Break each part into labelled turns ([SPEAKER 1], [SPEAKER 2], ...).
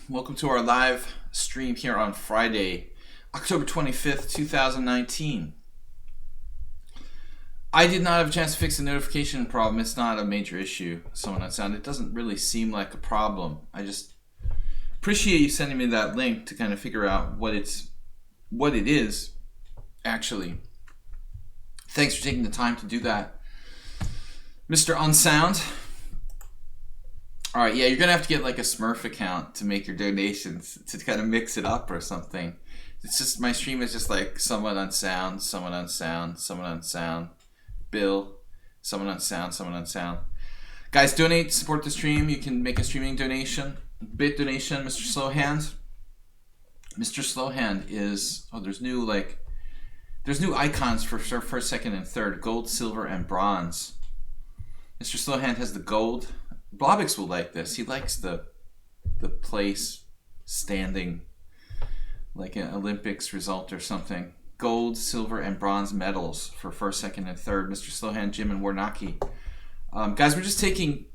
[SPEAKER 1] Welcome to our live stream here on Friday, October 25th, 2019. I did not have a chance to fix the notification problem. It's not a major issue. Someone on sound. It doesn't really seem like a problem. I just appreciate you sending me that link to kind of figure out what it is, actually. Thanks for taking the time to do that, Mr. Unsound. All right, yeah, you're going to have to get like a Smurf account to make your donations to kind of mix it up or something. It's just, my stream is just like someone on sound, someone on sound, someone on sound, Bill, someone on sound, someone on sound. Guys, donate, support the stream. You can make a streaming donation, bit donation, Mr. Slowhand. Mr. Slowhand is, there's new icons for first, second, and third, gold, silver, and bronze. Mr. Slowhand has the gold. Blobix will like this. He likes the place standing like an Olympics result or something. Gold, silver, and bronze medals for first, second, and third. Mr. Slowhand, Jim, and Warnaki. Guys, we're just taking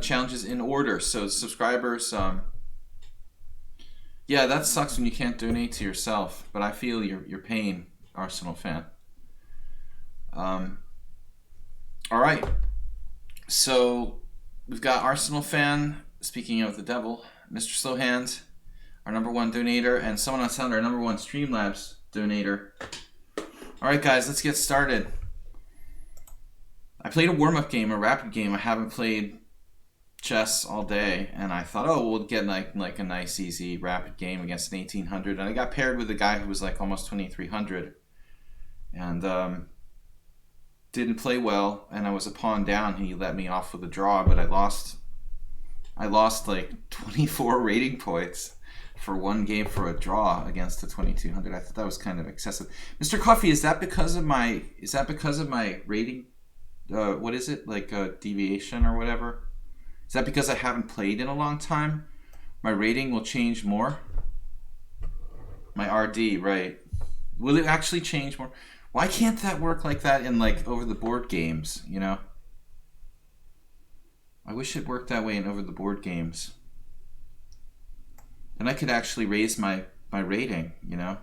[SPEAKER 1] challenges in order. So subscribers, yeah, that sucks when you can't donate to yourself. But I feel your pain, Arsenal fan. All right. So we've got Arsenal fan, speaking of the devil, Mr. Slowhand, our #1 donator, and someone on sound, our #1 Streamlabs donator. All right, guys, let's get started. I played a warm-up game, a rapid game. I haven't played chess all day, and I thought, we'll get like a nice, easy, rapid game against an 1800. And I got paired with a guy who was like almost 2300, and didn't play well, and I was a pawn down. He let me off with a draw, but I lost like 24 rating points for one game for a draw against a 2200. I thought that was kind of excessive. Mr. Coffee, is that because of my rating? What is it, like a deviation or whatever? Is that because I haven't played in a long time? My rating will change more. My RD, right? Will it actually change more? Why can't that work like that in like over the board games, you know? I wish it worked that way in over the board games. Then I could actually raise my rating, you know?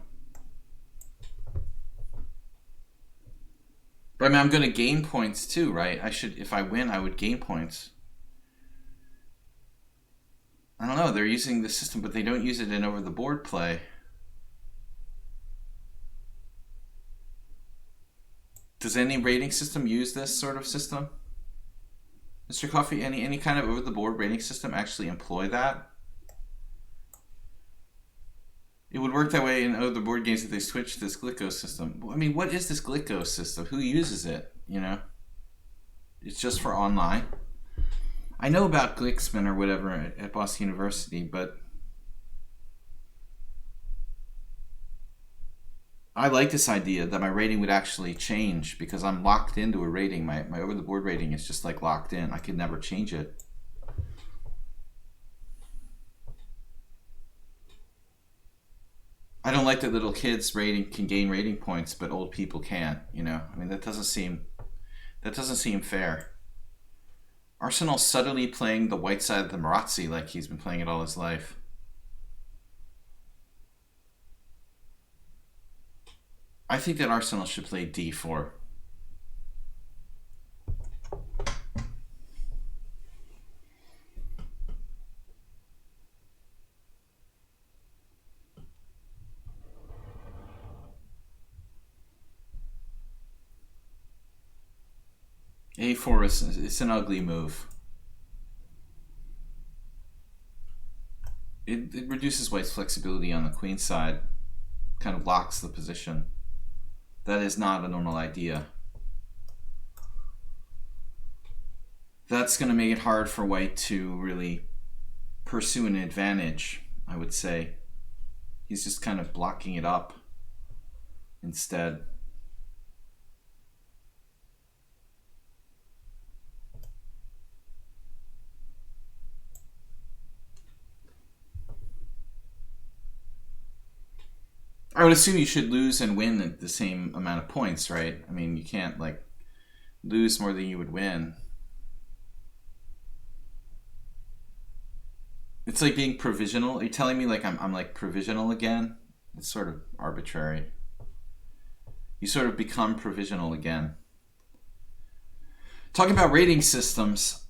[SPEAKER 1] But I mean, I'm going to gain points too, right? If I win, I would gain points. I don't know, they're using the system, but they don't use it in over the board play. Does any rating system use this sort of system? Mr. Coffee, any kind of over-the-board rating system actually employ that? It would work that way in over-the-board games if they switched this Glicko system. I mean, what is this Glicko system? Who uses it, you know? It's just for online. I know about Glickspin or whatever at Boston University, but I like this idea that my rating would actually change because I'm locked into a rating. My over-the-board rating is just like locked in. I could never change it. I don't like that little kids can gain rating points, but old people can't. You know, I mean that doesn't seem fair. Arsenal subtly playing the white side of the Marazzi like he's been playing it all his life. I think that Arsenal should play d4. a4 it's an ugly move. It reduces white's flexibility on the queen side, kind of locks the position. That is not a normal idea. That's going to make it hard for white to really pursue an advantage, I would say. He's just kind of blocking it up instead. I would assume you should lose and win at the same amount of points, right? I mean, you can't like lose more than you would win. It's like being provisional. Are you telling me like I'm like provisional again? It's sort of arbitrary. You sort of become provisional again. Talking about rating systems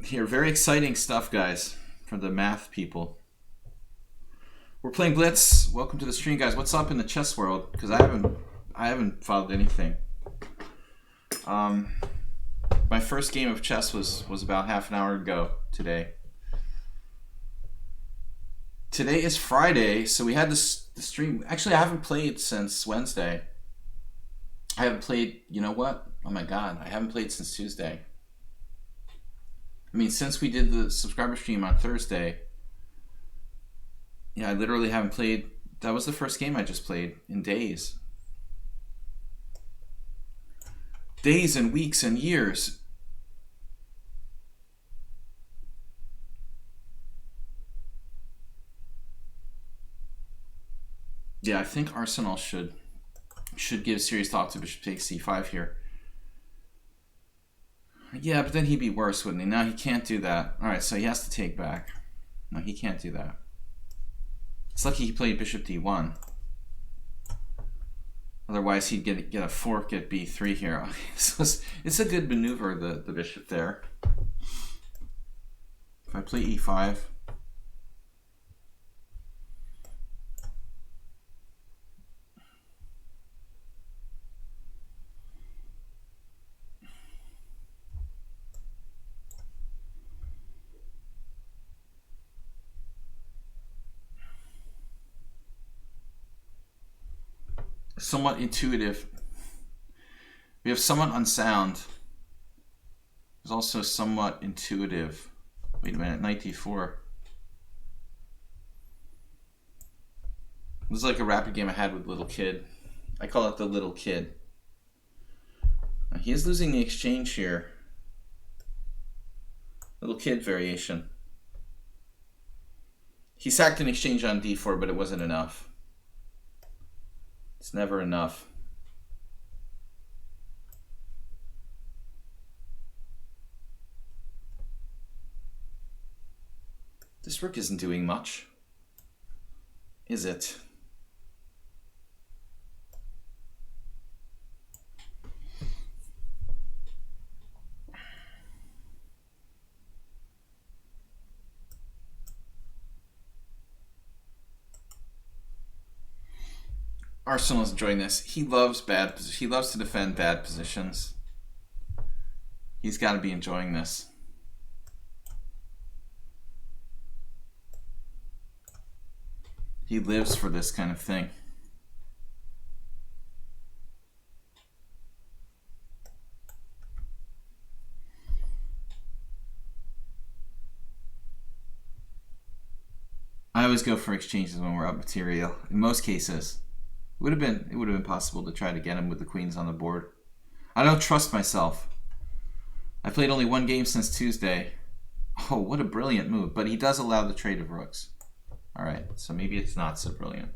[SPEAKER 1] here, very exciting stuff, guys, for the math people. We're playing Blitz. Welcome to the stream, guys. What's up in the chess world? Because I haven't followed anything. My first game of chess was about half an hour ago today. Today is Friday, so we had the stream. Actually, I haven't played since Wednesday. I haven't played, you know what? Oh my god, I haven't played since Tuesday. I mean, since we did the subscriber stream on Thursday, yeah, I literally haven't played. That was the first game I just played in days. Days and weeks and years. Yeah, I think Arsenal should give serious thought to bishop takes c5 here. Yeah, but then he'd be worse, wouldn't he? No, he can't do that. All right, so he has to take back. No, he can't do that. It's lucky he played bishop d1. Otherwise, he'd get a fork at b3 here. Okay, so it's a good maneuver, the bishop there. If I play e5. Somewhat intuitive. We have somewhat unsound. There's also somewhat intuitive. Wait a minute, knight d4. This is like a rapid game I had with little kid. I call it the little kid. Now, he is losing the exchange here. Little kid variation. He sacked an exchange on d4, but it wasn't enough. It's never enough. This rook isn't doing much, is it? Arsenal's enjoying this. He loves to defend bad positions. He's got to be enjoying this. He lives for this kind of thing. I always go for exchanges when we're up material. In most cases. It would have been possible to try to get him with the queens on the board. I don't trust myself. I played only one game since Tuesday. Oh, what a brilliant move. But he does allow the trade of rooks. Alright, so maybe it's not so brilliant.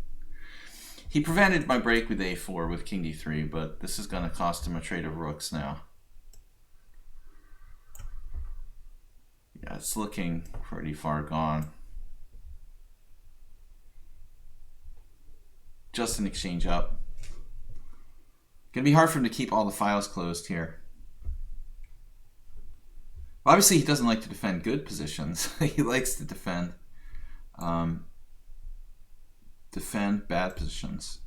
[SPEAKER 1] He prevented my break with a4 with king d3, but this is going to cost him a trade of rooks now. Yeah, it's looking pretty far gone. Just an exchange up. Gonna be hard for him to keep all the files closed here. Obviously, he doesn't like to defend good positions. He likes to defend bad positions.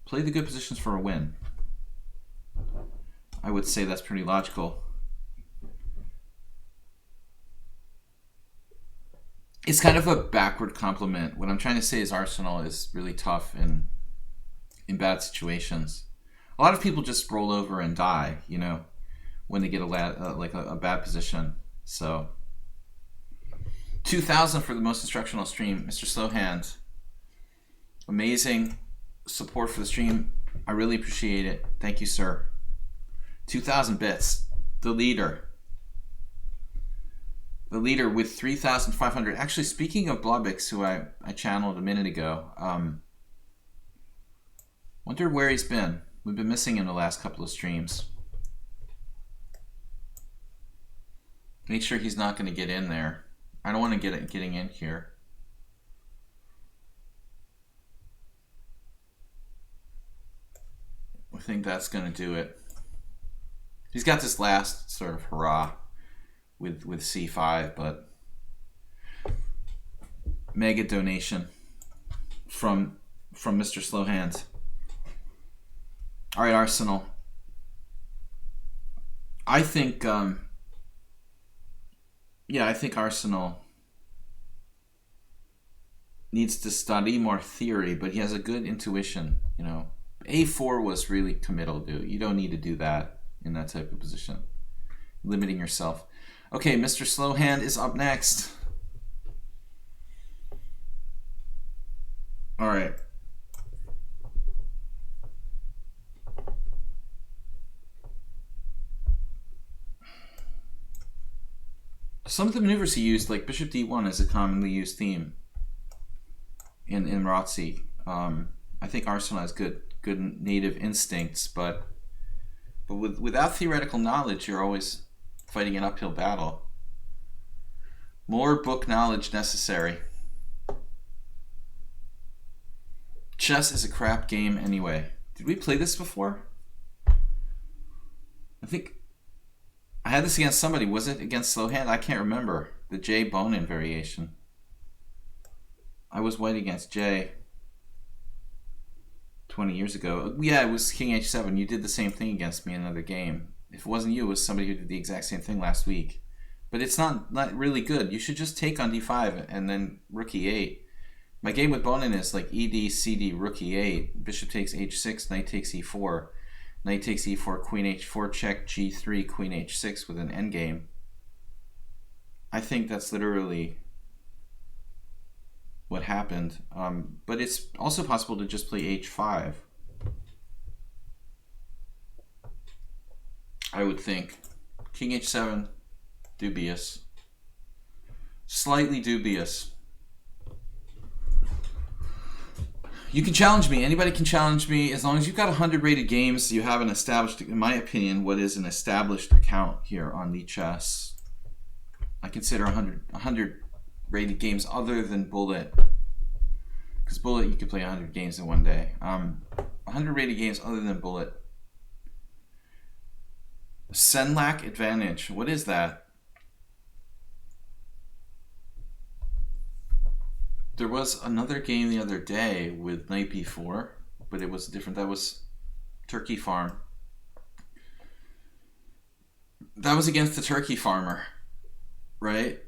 [SPEAKER 1] Play the good positions for a win. I would say that's pretty logical. It's kind of a backward compliment. What I'm trying to say is Arsenal is really tough in bad situations. A lot of people just roll over and die, you know, when they get a bad position. So 2,000 for the most instructional stream, Mr. Slowhand. Amazing support for the stream. I really appreciate it. Thank you, sir. 2,000 bits. The leader. The leader with 3,500. Actually, speaking of Blobix, who I channeled a minute ago, wonder where he's been. We've been missing him the last couple of streams. Make sure he's not going to get in there. I don't want to get it getting in here. I think that's going to do it. He's got this last sort of hurrah with c5, but mega donation from Mr. Slow Hands. All right, Arsenal. I think, I think Arsenal needs to study more theory, but he has a good intuition. You know, A4 was really committal, dude. You don't need to do that in that type of position. Limiting yourself. Okay, Mr. Slowhand is up next. All right. Some of the maneuvers he used, like Bishop D1, is a commonly used theme in ROTC. I think Arsenal has good native instincts, but without theoretical knowledge, you're always fighting an uphill battle. More book knowledge necessary. Chess is a crap game anyway. Did we play this before? I think I had this against somebody. Was it against Slowhand? I can't remember. The J Bonin variation. I was white against J 20 years ago. Yeah, it was King H7. You did the same thing against me in another game. If it wasn't you, it was somebody who did the exact same thing last week. But it's not really good. You should just take on D5 and then Rook E8. My game with Bonin is like ED, CD, Rook E8. Bishop takes H6, Knight takes E4. Knight takes E4, Queen H4, check, G3, Queen H6 with an endgame. I think that's literally what happened. But it's also possible to just play H5. I would think. King H7, dubious. Slightly dubious. You can challenge me. Anybody can challenge me. As long as you've got 100 rated games, you have an established, in my opinion, what is an established account here on lichess. I consider 100 rated games other than Bullet. Because Bullet, you could play 100 games in one day. 100 rated games other than Bullet. Senlac advantage. What is that? There was another game the other day with Knight B4, but it was different. That was Turkey Farm. That was against the Turkey Farmer, right?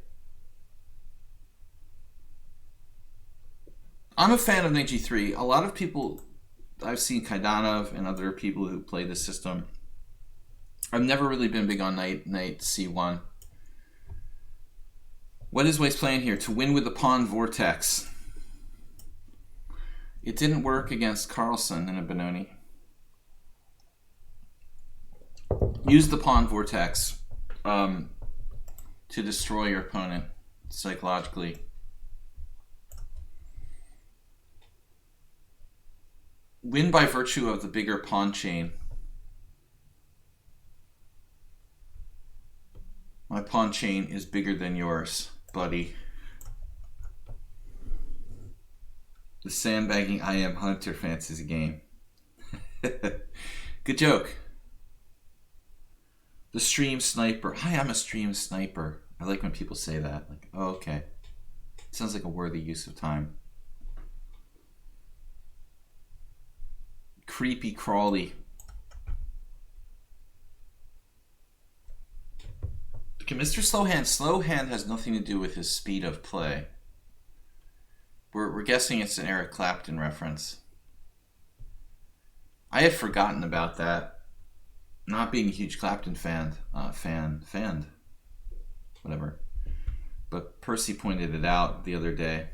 [SPEAKER 1] I'm a fan of Knight G3. A lot of people, I've seen Kaidanov and other people who play this system. I've never really been big on Knight C1. What is White's playing here? To win with the pawn vortex. It didn't work against Carlsen in a Benoni. Use the pawn vortex to destroy your opponent psychologically. Win by virtue of the bigger pawn chain. My pawn chain is bigger than yours, buddy. The sandbagging I am Hunter fancies a game. Good joke. The stream sniper. Hi, I'm a stream sniper. I like when people say that. Like, oh, okay. Sounds like a worthy use of time. Creepy crawly. Okay, Mr. Slowhand has nothing to do with his speed of play. We're guessing it's an Eric Clapton reference. I had forgotten about that. Not being a huge Clapton fan, whatever. But Percy pointed it out the other day.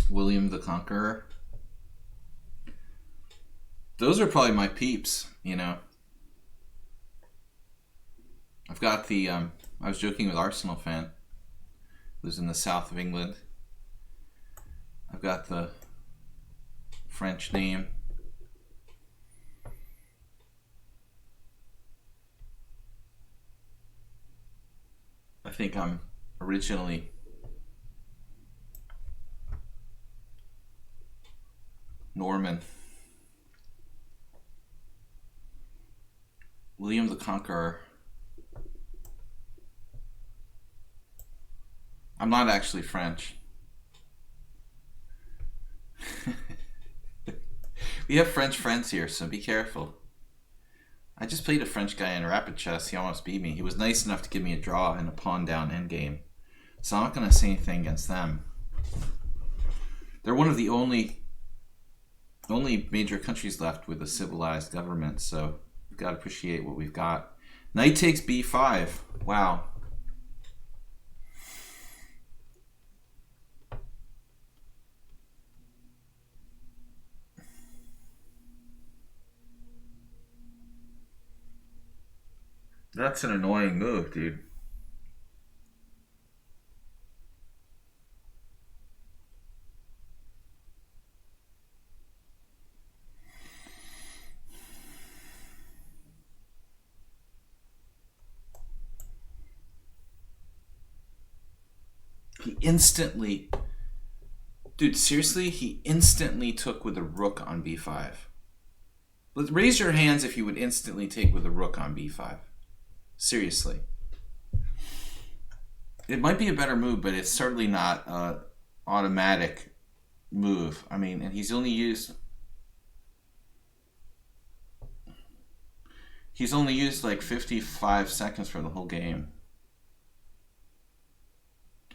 [SPEAKER 1] William the Conqueror. Those are probably my peeps, you know. I've got the, I was joking with Arsenal fan, who's in the south of England. I've got the French name. think I'm originally Norman. William the Conqueror. I'm not actually French. We have French friends here, so be careful. I just played a French guy in rapid chess. He almost beat me. He was nice enough to give me a draw and a pawn down endgame. So I'm not going to say anything against them. They're one of the only major countries left with a civilized government, so we've got to appreciate what we've got. Knight takes b5. Wow. That's an annoying move, dude. He instantly... Dude, seriously? He instantly took with a rook on b5. Let's raise your hands if you would instantly take with a rook on b5. Seriously. It might be a better move, but it's certainly not an automatic move. I mean, and he's only used like 55 seconds for the whole game.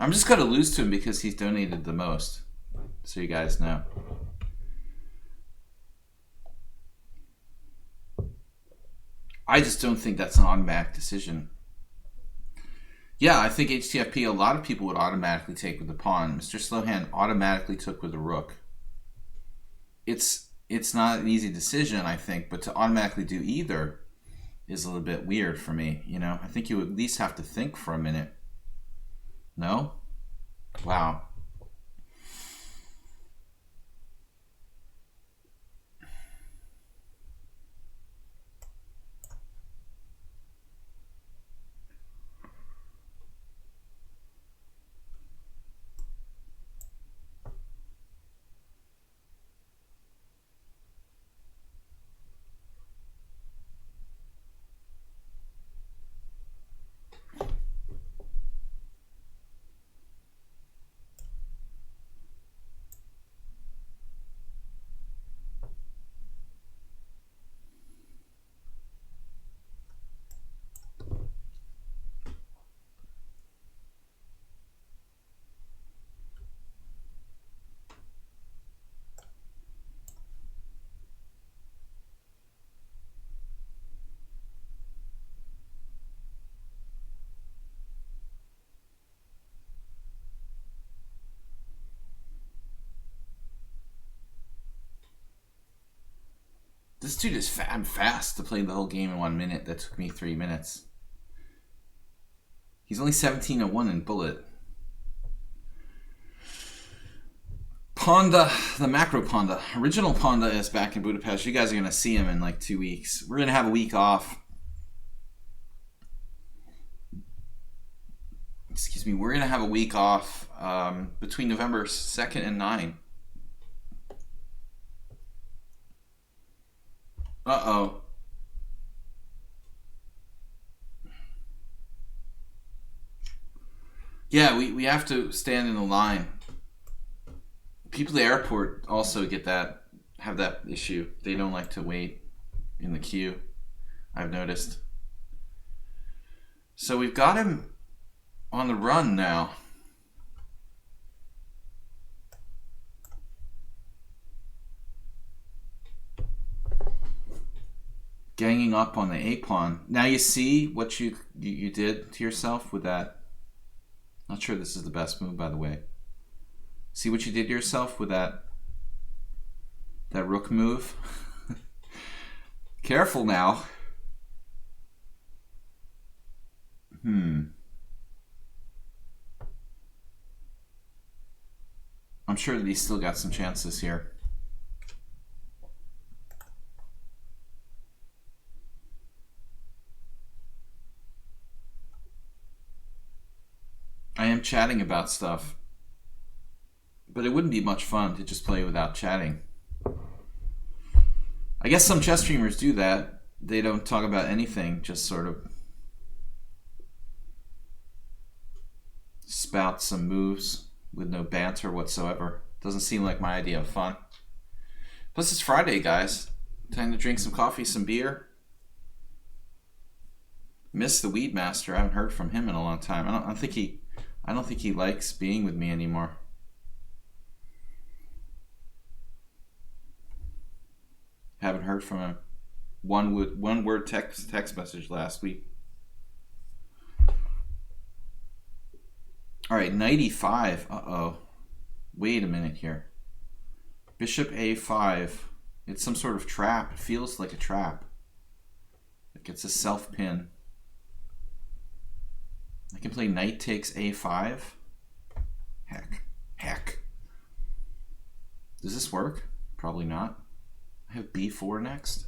[SPEAKER 1] I'm just going to lose to him because he's donated the most, so you guys know. I just don't think that's an automatic decision. Yeah, I think HTFP, a lot of people would automatically take with the pawn. Mr. Slowhand automatically took with the rook. It's not an easy decision, I think, but to automatically do either is a little bit weird for me, you know? I think you at least have to think for a minute. No? Wow. This dude is I'm fast to play the whole game in 1 minute. That took me 3 minutes. He's only 17-1 in bullet. Panda, the macro Panda. Original Panda is back in Budapest. You guys are going to see him in like 2 weeks. We're going to have a week off. Excuse me. We're going to have a week off between November 2nd and 9. Uh-oh. Yeah, we have to stand in the line. People at the airport also have that issue. They don't like to wait in the queue, I've noticed. So we've got him on the run now. Ganging up on the A-pawn. Now you see what you did to yourself with that. Not sure this is the best move, by the way. See what you did to yourself with that rook move? Careful now. I'm sure that he's still got some chances here. am chatting about stuff. But it wouldn't be much fun to just play without chatting. I guess some chess streamers do that. They don't talk about anything, just sort of spout some moves with no banter whatsoever. Doesn't seem like my idea of fun. Plus it's Friday, guys. Time to drink some coffee, some beer. Miss the Weed Master. I haven't heard from him in a long time. I don't think he likes being with me anymore. Haven't heard from him. One word text message last week. All right, knight e5. Uh-oh. Wait a minute here. Bishop a5. It's some sort of trap. It feels like a trap. Like it's a self-pin. I can play knight takes a5. Heck. Does this work? Probably not. I have b4 next.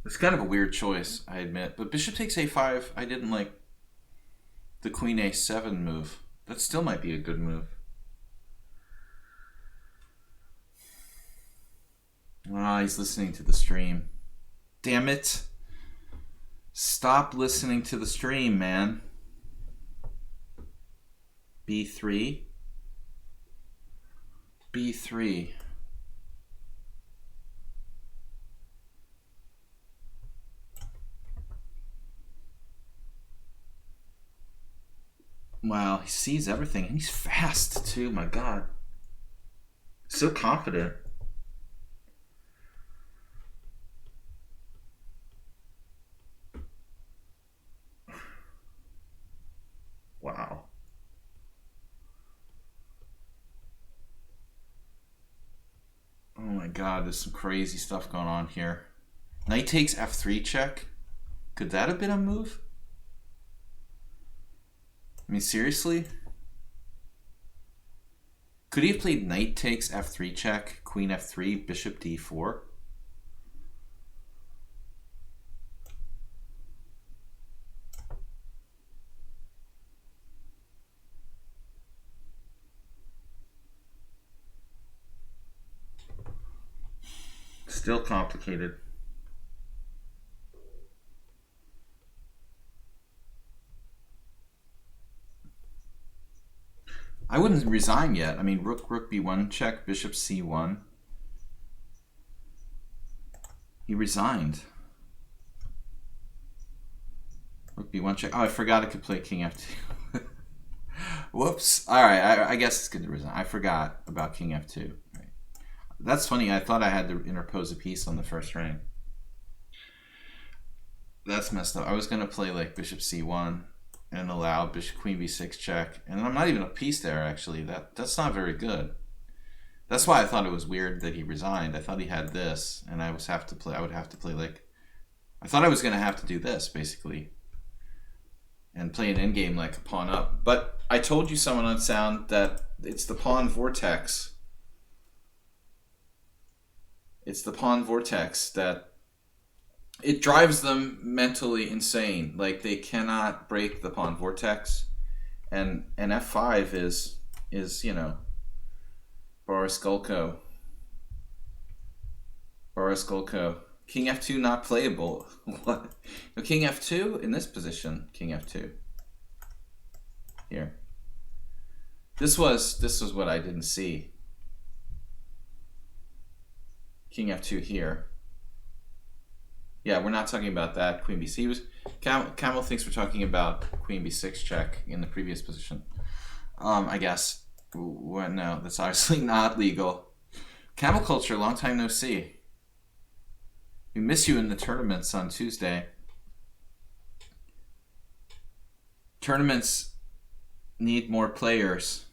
[SPEAKER 1] It's kind of a weird choice, I admit. But bishop takes a5, I didn't like the queen a7 move. That still might be a good move. Ah, he's listening to the stream. Damn it. Stop listening to the stream, man. b3. b3. Wow, he sees everything, and he's fast too, my God. So confident. Wow. Oh my God, there's some crazy stuff going on here. Knight takes f3 check. Could that have been a move? I mean, seriously? Could he have played knight takes f3 check, queen f3, bishop d4? Still complicated. I wouldn't resign yet. I mean, rook b1 check, bishop c1. He resigned. Rook b1 check. Oh, I forgot I could play king f2. Whoops. All right, I guess it's good to resign. I forgot about king f2. Right. That's funny. I thought I had to interpose a piece on the first rank. That's messed up. I was going to play like bishop c1 and allow bishop queen b6 check. And I'm not even a piece there, actually. That's not very good. That's why I thought it was weird that he resigned. I thought he had this, and I would have to play like... I thought I was going to have to do this, basically. And play an endgame like a pawn up. But I told you someone on sound that it's the pawn vortex. It's the pawn vortex that it drives them mentally insane. Like they cannot break the pawn vortex. And f5 is you know, Boris Gulko. King f2 not playable. What? No, king f2 in this position. King f2. Here. This was what I didn't see. King f2 here. Yeah, we're not talking about that. Queen b6. Camel thinks we're talking about queen b6 check in the previous position. I guess. Well, no, that's obviously not legal. Camel culture, long time no see. We miss you in the tournaments on Tuesday. Tournaments need more players.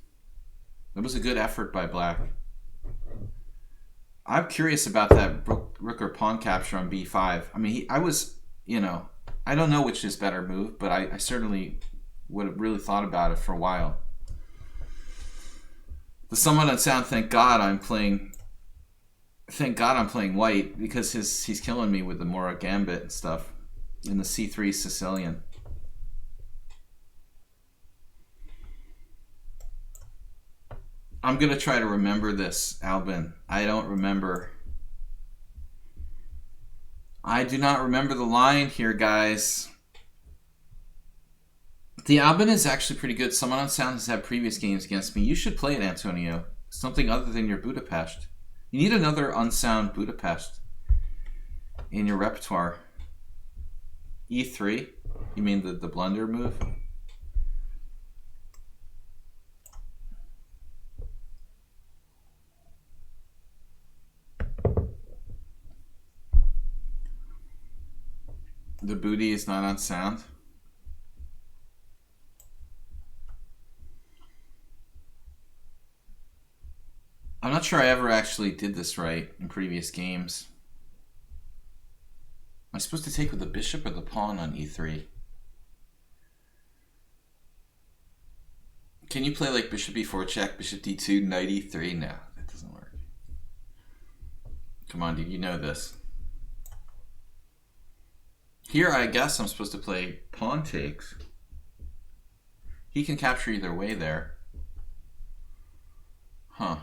[SPEAKER 1] That was a good effort by Black. I'm curious about that rook or pawn capture on b5. I mean, I was, you know, I don't know which is better move, but I certainly would have really thought about it for a while. The somewhat unsound, thank God I'm playing white, because he's killing me with the Mora Gambit and stuff in the C3 Sicilian. I'm gonna try to remember this, Albin. I don't remember. I do not remember the line here, guys. The Albin is actually pretty good. Someone on Sound has had previous games against me. You should play it, Antonio. Something other than your Budapest. You need another unsound Budapest in your repertoire. E3? You mean the blunder move? The booty is not unsound. I'm not sure I ever actually did this right in previous games. Am I supposed to take with the bishop or the pawn on e3? Can you play like bishop e4 check, bishop d2, knight e3? No, that doesn't work. Come on, dude, you know this. Here, I guess I'm supposed to play pawn takes. He can capture either way there. Huh.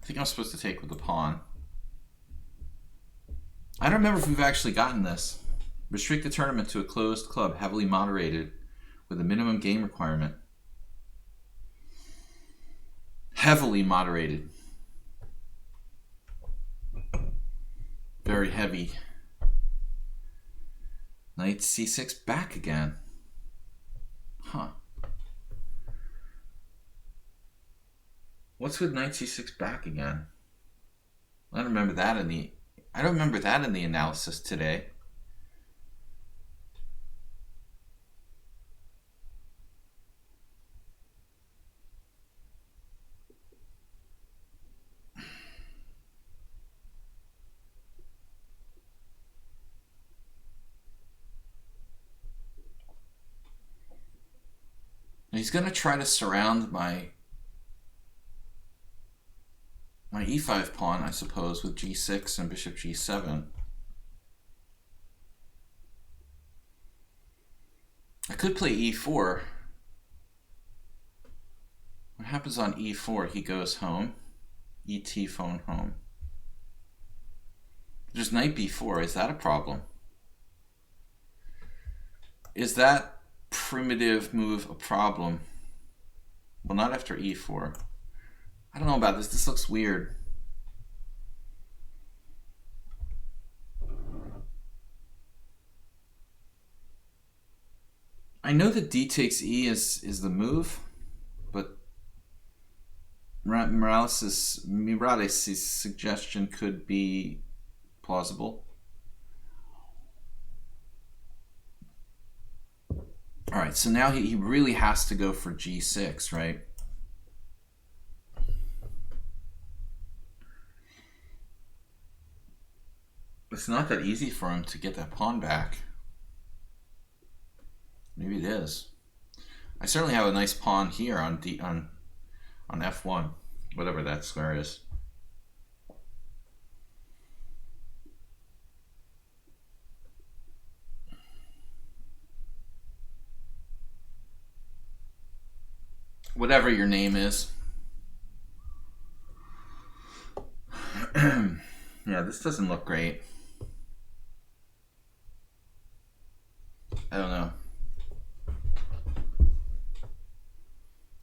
[SPEAKER 1] I think I'm supposed to take with the pawn. I don't remember if we've actually gotten this. Restrict the tournament to a closed club, heavily moderated, with a minimum game requirement. Heavily moderated. Very heavy. Knight c6 back again. Huh. What's with knight c6 back again? I don't remember that in the analysis today. He's going to try to surround my e5 pawn, I suppose, with g6 and bishop g7. I could play e4. What happens on e4? He goes home. Et phone home. There's knight b4. Is that a problem? Is that primitive move a problem? Well, not after e4. I don't know about this. This looks weird. I know that d takes e is the move, but Morales' suggestion could be plausible. All right, so now he really has to go for g6, right? It's not that easy for him to get that pawn back. Maybe it is. I certainly have a nice pawn here on f1, whatever that square is. Whatever your name is. Yeah, this doesn't look great. I don't know.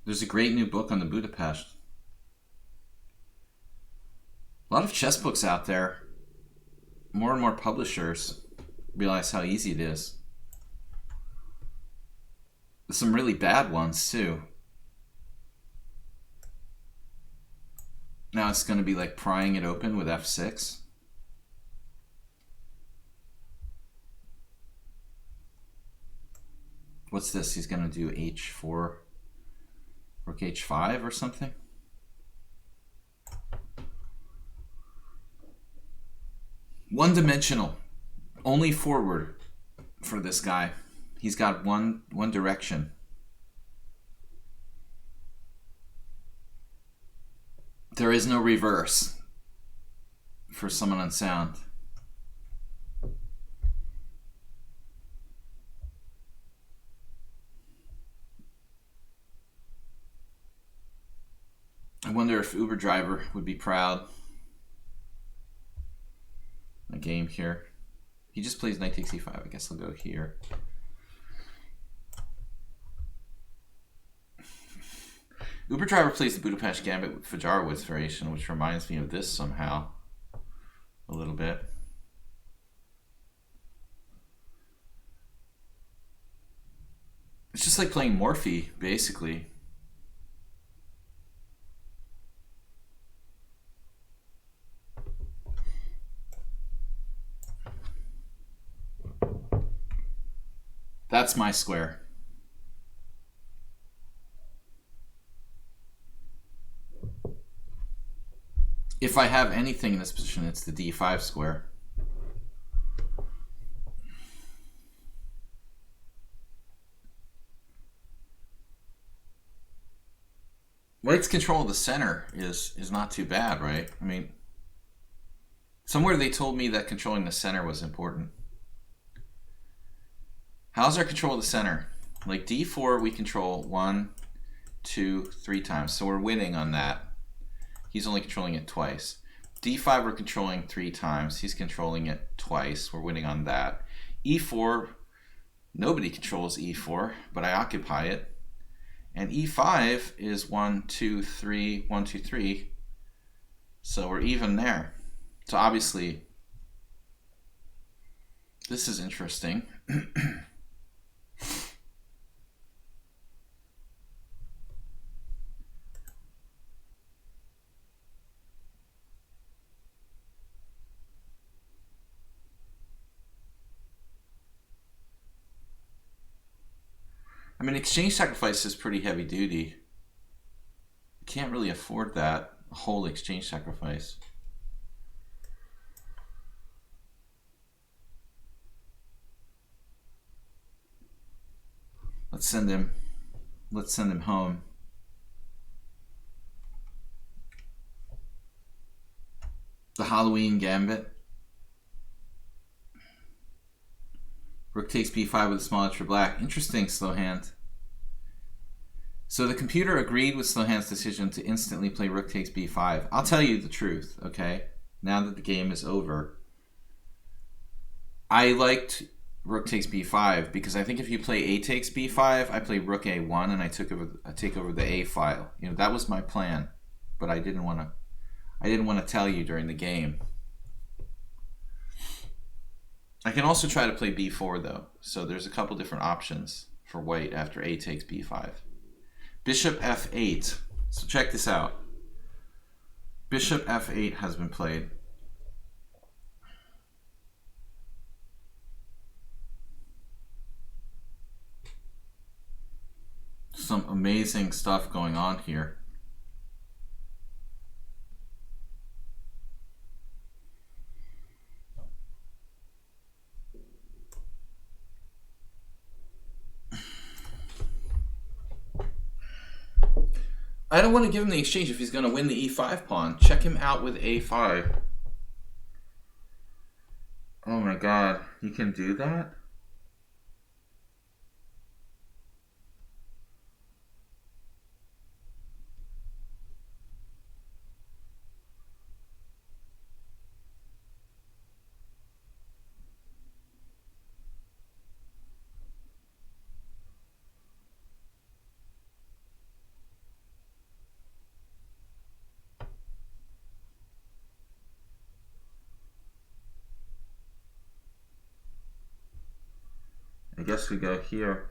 [SPEAKER 1] There's a great new book on the Budapest. A lot of chess books out there. More and more publishers realize how easy it is. There's some really bad ones too. Now it's going to be like prying it open with f6. What's this? He's going to do h4, rook h5 or something? One-dimensional. Only forward for this guy. He's got one direction. There is no reverse for someone unsound. I wonder if Uber driver would be proud. A game here. He just plays knight takes e5. I guess I'll go here. Uber driver plays the Budapest Gambit with Fajarowicz variation, which reminds me of this somehow a little bit. It's just like playing Morphe, basically. That's my square. If I have anything in this position, it's the d5 square. White's control of the center is not too bad, right? I mean, somewhere they told me that controlling the center was important. How's our control of the center? Like d4, we control 1, 2, 3 times. So we're winning on that. He's only controlling it twice. d5, we're controlling 3 times. He's controlling it twice. We're winning on that. e4, nobody controls e4, but I occupy it. And e5 is 1, 2, 3, 1, 2, 3. So we're even there. So obviously, this is interesting. I mean, exchange sacrifice is pretty heavy duty. You can't really afford that, a whole exchange sacrifice. Let's send him home. The Halloween Gambit. Rook takes b5 with a small edge for black. Interesting, Slowhand. So the computer agreed with Slowhand's decision to instantly play rook takes b5. I'll tell you the truth, okay? Now that the game is over. I liked rook takes b5 because I think if you play a takes b5, I play rook a1 and I take over the a file. You know, that was my plan, but I didn't want to tell you during the game. I can also try to play b4 though. So there's a couple different options for white after a takes b5. Bishop f8. So check this out. Bishop f8 has been played. Some amazing stuff going on here. I don't want to give him the exchange if he's going to win the e5 pawn. Check him out with a5. Oh my god, you can do that? I guess we go here.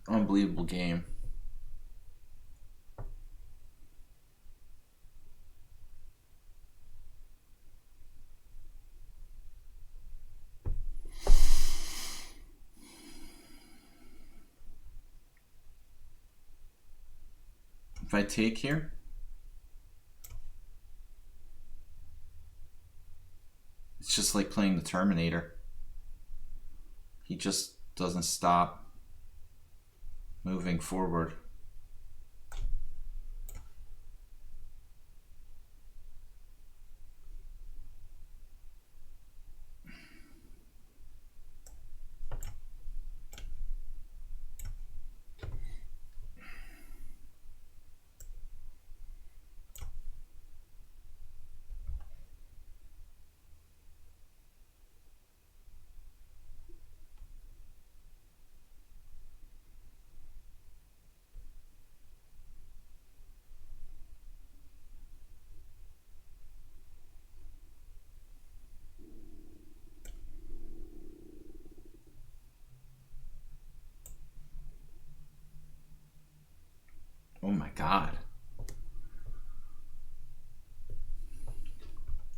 [SPEAKER 1] Unbelievable game. If I take here, it's just like playing the Terminator. He just doesn't stop moving forward. Oh my God.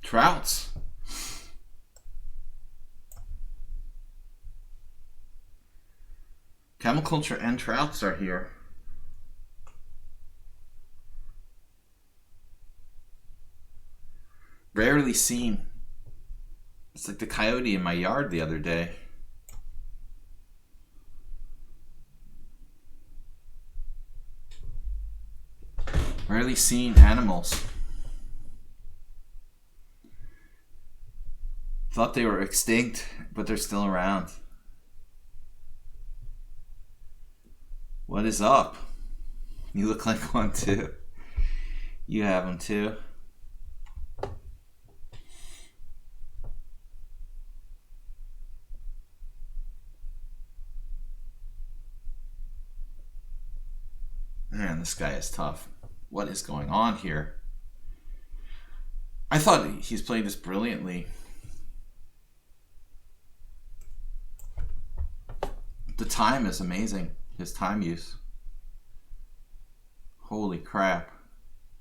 [SPEAKER 1] Trouts. Camel Culture and Trouts are here. Rarely seen. It's like the coyote in my yard the other day. Rarely seen animals. Thought they were extinct, but they're still around. What is up? You look like one too. You have them too. Man, this guy is tough. What is going on here? I thought he's played this brilliantly. The time is amazing. His time use. Holy crap.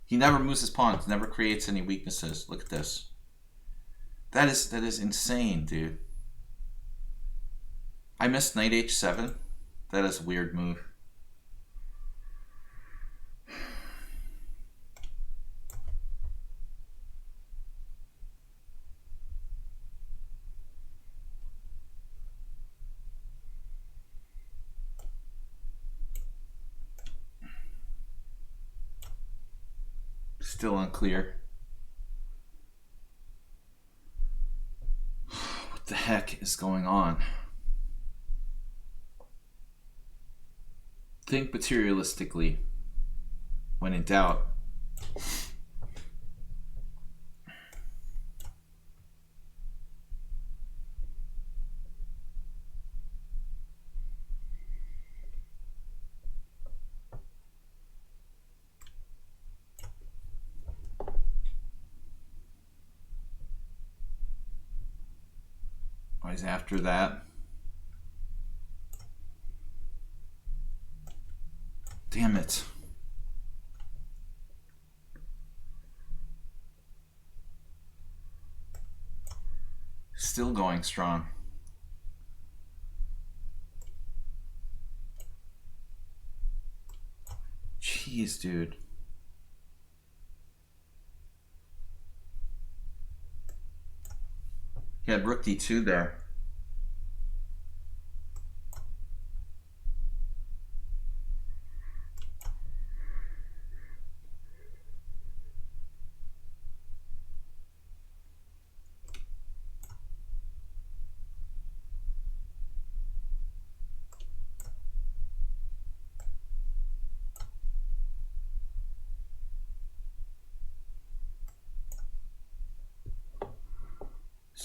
[SPEAKER 1] He never moves his pawns, never creates any weaknesses. Look at this. That is insane, dude. I missed knight h7. That is a weird move. Still unclear. What the heck is going on? Think materialistically. When in doubt. Always after that. Damn it. Still going strong. Jeez, dude. He had rook d2 there.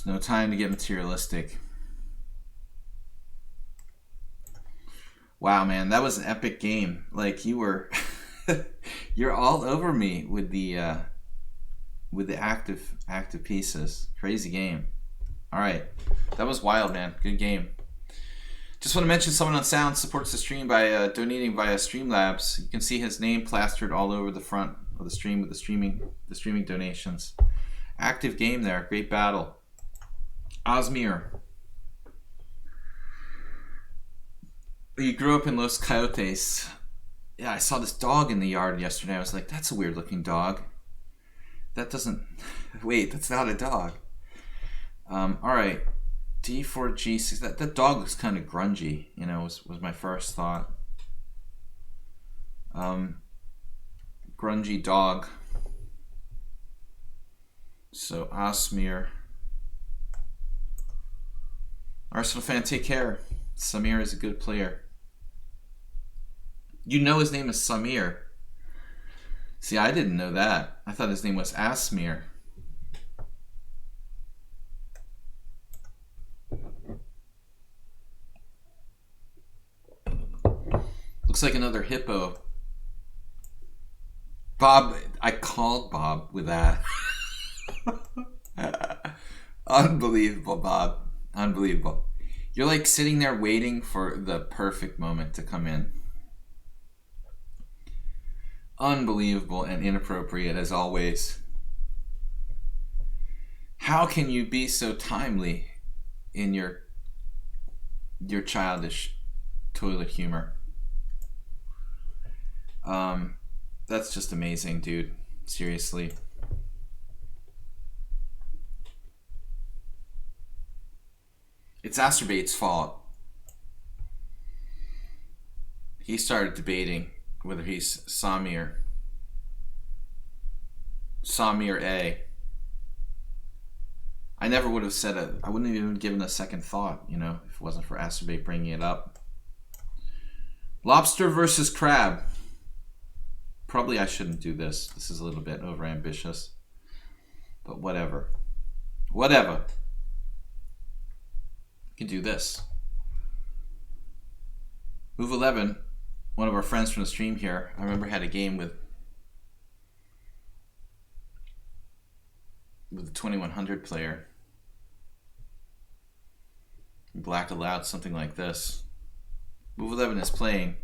[SPEAKER 1] There's no time to get materialistic. Wow, man, that was an epic game. Like, you were you're all over me with the active pieces. Crazy game. All right, that was wild, man. Good game. Just want to mention someone on Sound supports the stream by donating via Streamlabs. You can see his name plastered all over the front of the stream with the streaming donations. Active game there. Great battle. Osmir. You grew up in Los Coyotes. Yeah, I saw this dog in the yard yesterday. I was like, that's a weird looking dog. That doesn't... Wait, that's not a dog. Alright. D4, G6. That dog looks kind of grungy, you know, was my first thought. Grungy dog. So, Asmir. Arsenal fan, take care. Samir is a good player. You know his name is Samir. See, I didn't know that. I thought his name was Asmir. Looks like another hippo. Bob, I called Bob with that. Unbelievable, Bob. Unbelievable. You're like sitting there waiting for the perfect moment to come in. Unbelievable and inappropriate as always. How can you be so timely in your childish toilet humor? That's just amazing, dude. Seriously. It's Acerbate's fault. He started debating whether he's Samir A. I never would have said it. I wouldn't have even given a second thought, you know, if it wasn't for Acerbate bringing it up. Lobster versus crab. Probably I shouldn't do this. This is a little bit overambitious. But whatever. Whatever. You can do this. Move 11. One of our friends from the stream here, I remember had a game with the 2100 player. Black allowed something like this. Move 11 is playing,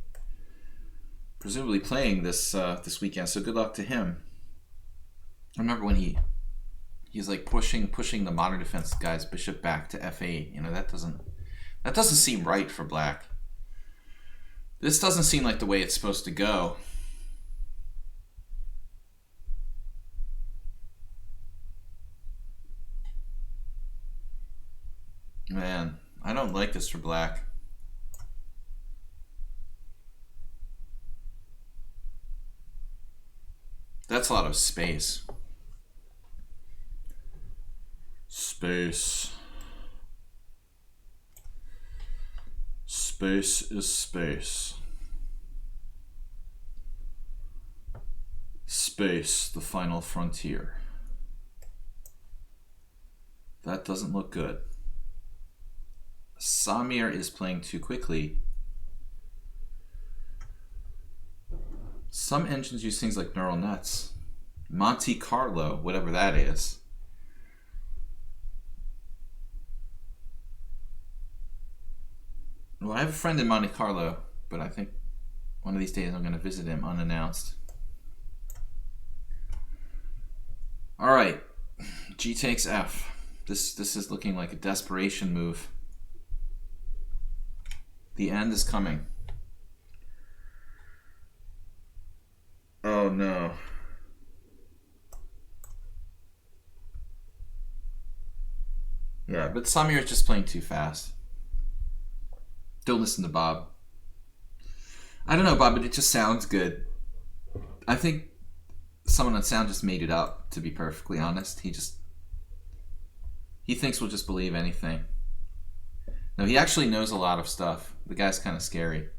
[SPEAKER 1] presumably playing this this weekend. So good luck to him. I remember when he's like pushing the modern defense guy's bishop back to f8. You know, that doesn't seem right for black. This doesn't seem like the way it's supposed to go. Man, I don't like this for black. That's a lot of space. Space. Space is space. Space, the final frontier. That doesn't look good. Samir is playing too quickly. Some engines use things like neural nets. Monte Carlo, whatever that is. Well, I have a friend in Monte Carlo, but I think one of these days I'm going to visit him unannounced. All right, G takes F. This is looking like a desperation move. The end is coming. Oh no. Yeah, but Samir is just playing too fast. Don't listen to Bob. I don't know, Bob, but it just sounds good. I think someone on sound just made it up, to be perfectly honest. He thinks we'll just believe anything. No, he actually knows a lot of stuff. The guy's kind of scary.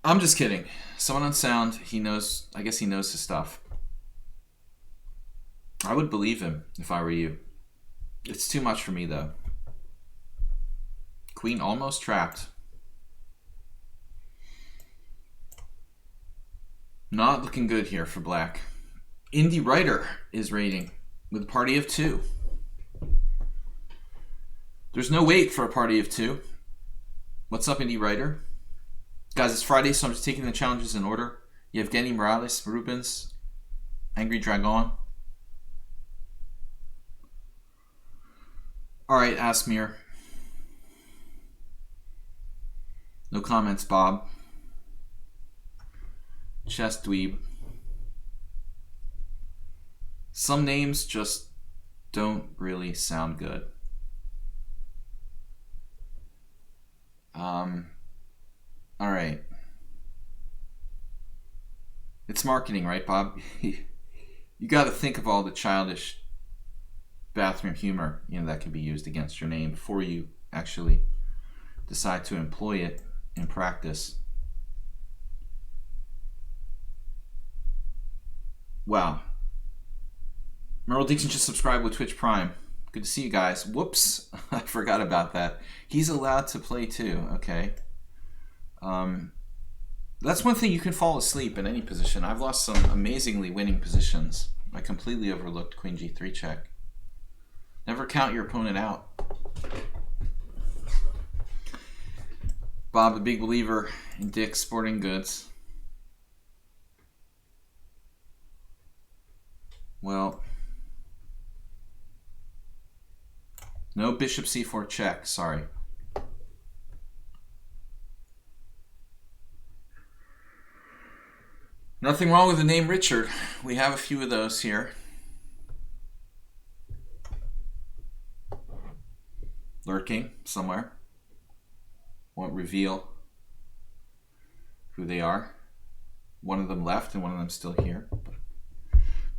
[SPEAKER 1] I'm just kidding. Someone on sound, he knows, I guess he knows his stuff. I would believe him if I were you. It's too much for me, though. Queen almost trapped. Not looking good here for black. Indie Writer is rating with a party of 2. There's no wait for a party of 2. What's up, Indie Writer? Guys, it's Friday, so I'm just taking the challenges in order. Yevgeny Morales, Rubens, Angry Dragon. Alright, Asmir. No comments, Bob. Chess dweeb. Some names just don't really sound good. All right. It's marketing, right, Bob? You got to think of all the childish bathroom humor, that can be used against your name before you actually decide to employ it in practice. Wow. Merle Dixon just subscribed with Twitch Prime. Good to see you guys. Whoops, I forgot about that. He's allowed to play too. Okay. That's one thing, you can fall asleep in any position. I've lost some amazingly winning positions. I completely overlooked Queen G3 check. Never count your opponent out. Bob, a big believer in Dick's Sporting Goods. Well, no bishop c4 check, sorry. Nothing wrong with the name Richard. We have a few of those here. Lurking somewhere. Won't reveal who they are. One of them left and one of them still here.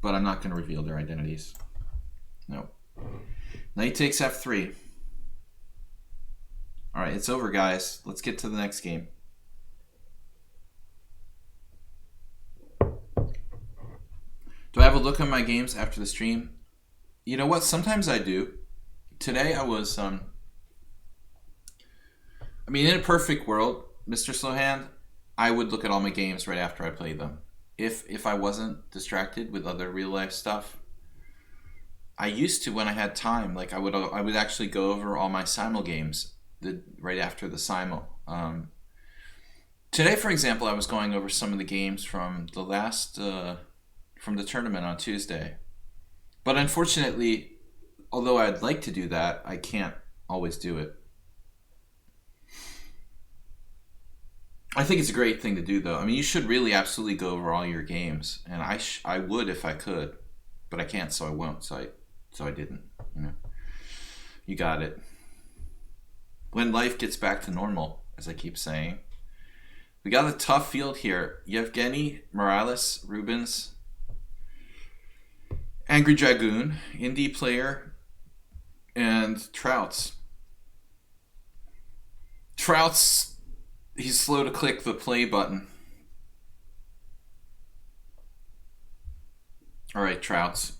[SPEAKER 1] But I'm not going to reveal their identities. No. Knight takes f3. All right, it's over, guys. Let's get to the next game. Do I have a look on my games after the stream? You know what? Sometimes I do. Today I was, in a perfect world, Mr. Slowhand, I would look at all my games right after I played them. If I wasn't distracted with other real life stuff. I used to when I had time. Like I would actually go over all my simul games right after the simul. Today, for example, I was going over some of the games from the last from the tournament on Tuesday. But unfortunately, although I'd like to do that, I can't always do it. I think it's a great thing to do, though. You should really absolutely go over all your games, and I would if I could, but I can't, so I won't. So I didn't. You got it. When life gets back to normal, as I keep saying, we got a tough field here. Yevgeny, Morales, Rubens, Angry Dragoon, indie player, and Trouts. Trouts, he's slow to click the play button. All right, Trouts.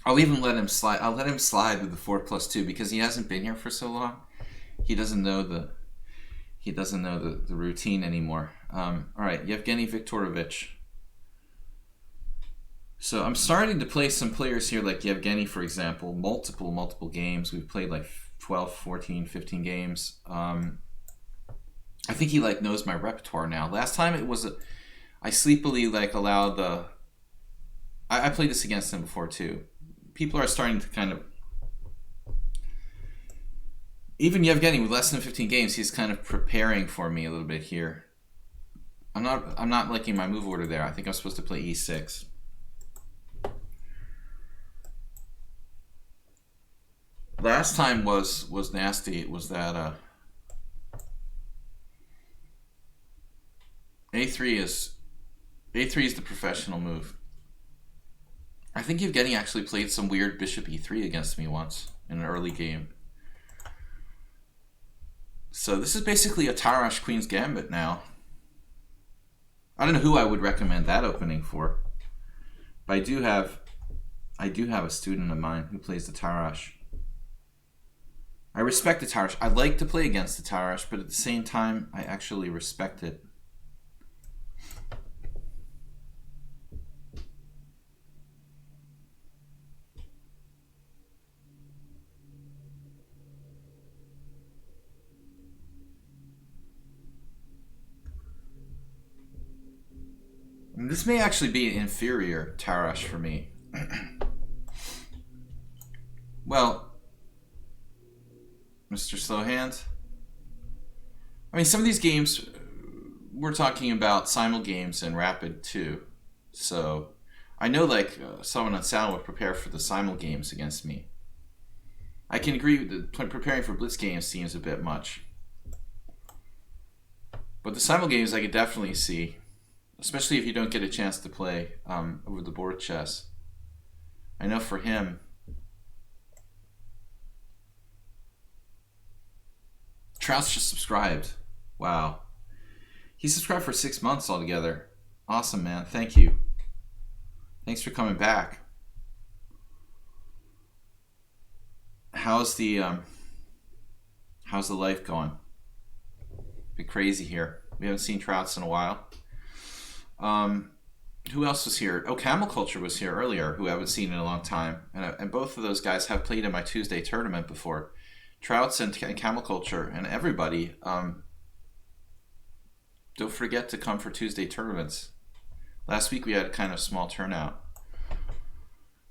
[SPEAKER 1] I'll even let him slide. I'll let him slide with the 4+2 because he hasn't been here for so long. He doesn't know the routine anymore. All right, Yevgeny Viktorovich. So I'm starting to play some players here like Yevgeny, for example, multiple games. We've played like 12, 14, 15 games. I think he knows my repertoire now. Last time it was I sleepily allowed the... I played this against him before too. People are starting to kind of... Even Yevgeny with less than 15 games, he's kind of preparing for me a little bit here. I'm not liking my move order there. I think I'm supposed to play e6. Last time was nasty. It was that A3 is the professional move. I think Yevgeny actually played some weird bishop e3 against me once in an early game. So this is basically a Tarrasch Queen's Gambit now. I don't know who I would recommend that opening for, but I do have a student of mine who plays the Tarrasch. I respect the Tarrasch. I like to play against the Tarrasch, but at the same time, I actually respect it. And this may actually be an inferior Tarrasch for me. Well, Mr. Slowhand, I mean, some of these games, we're talking about simul games and rapid too. So I know like someone on Sal would prepare for the simul games against me. I can agree with preparing for blitz games seems a bit much. But the simul games I could definitely see, especially if you don't get a chance to play over the board chess. I know for him, Trout's just subscribed. Wow. He subscribed for 6 months altogether. Awesome, man. Thank you. Thanks for coming back. How's the life going? Been crazy here. We haven't seen Trouts in a while. Who else was here? Oh, Camel Culture was here earlier, who I haven't seen in a long time. And both of those guys have played in my Tuesday tournament before. Trouts and Camel Culture and everybody. Don't forget to come for Tuesday tournaments. Last week we had a kind of small turnout.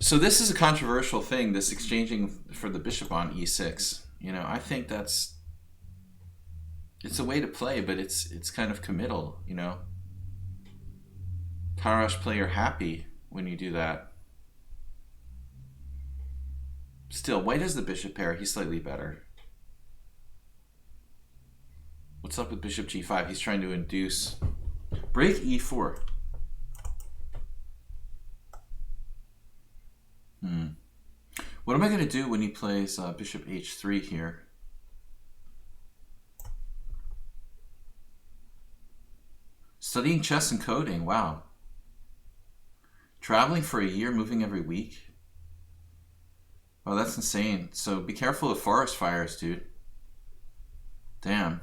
[SPEAKER 1] So this is a controversial thing, this exchanging for the bishop on e6. You know, I think it's a way to play, but it's kind of committal, you know. Tarash player happy when you do that. Still, white has the bishop pair, he's slightly better. What's up with bishop g5? He's trying to induce. Break e4. What am I going to do when he plays bishop h3 here? Studying chess and coding, wow. Traveling for a year, moving every week. Oh, that's insane. So be careful of forest fires, dude. Damn.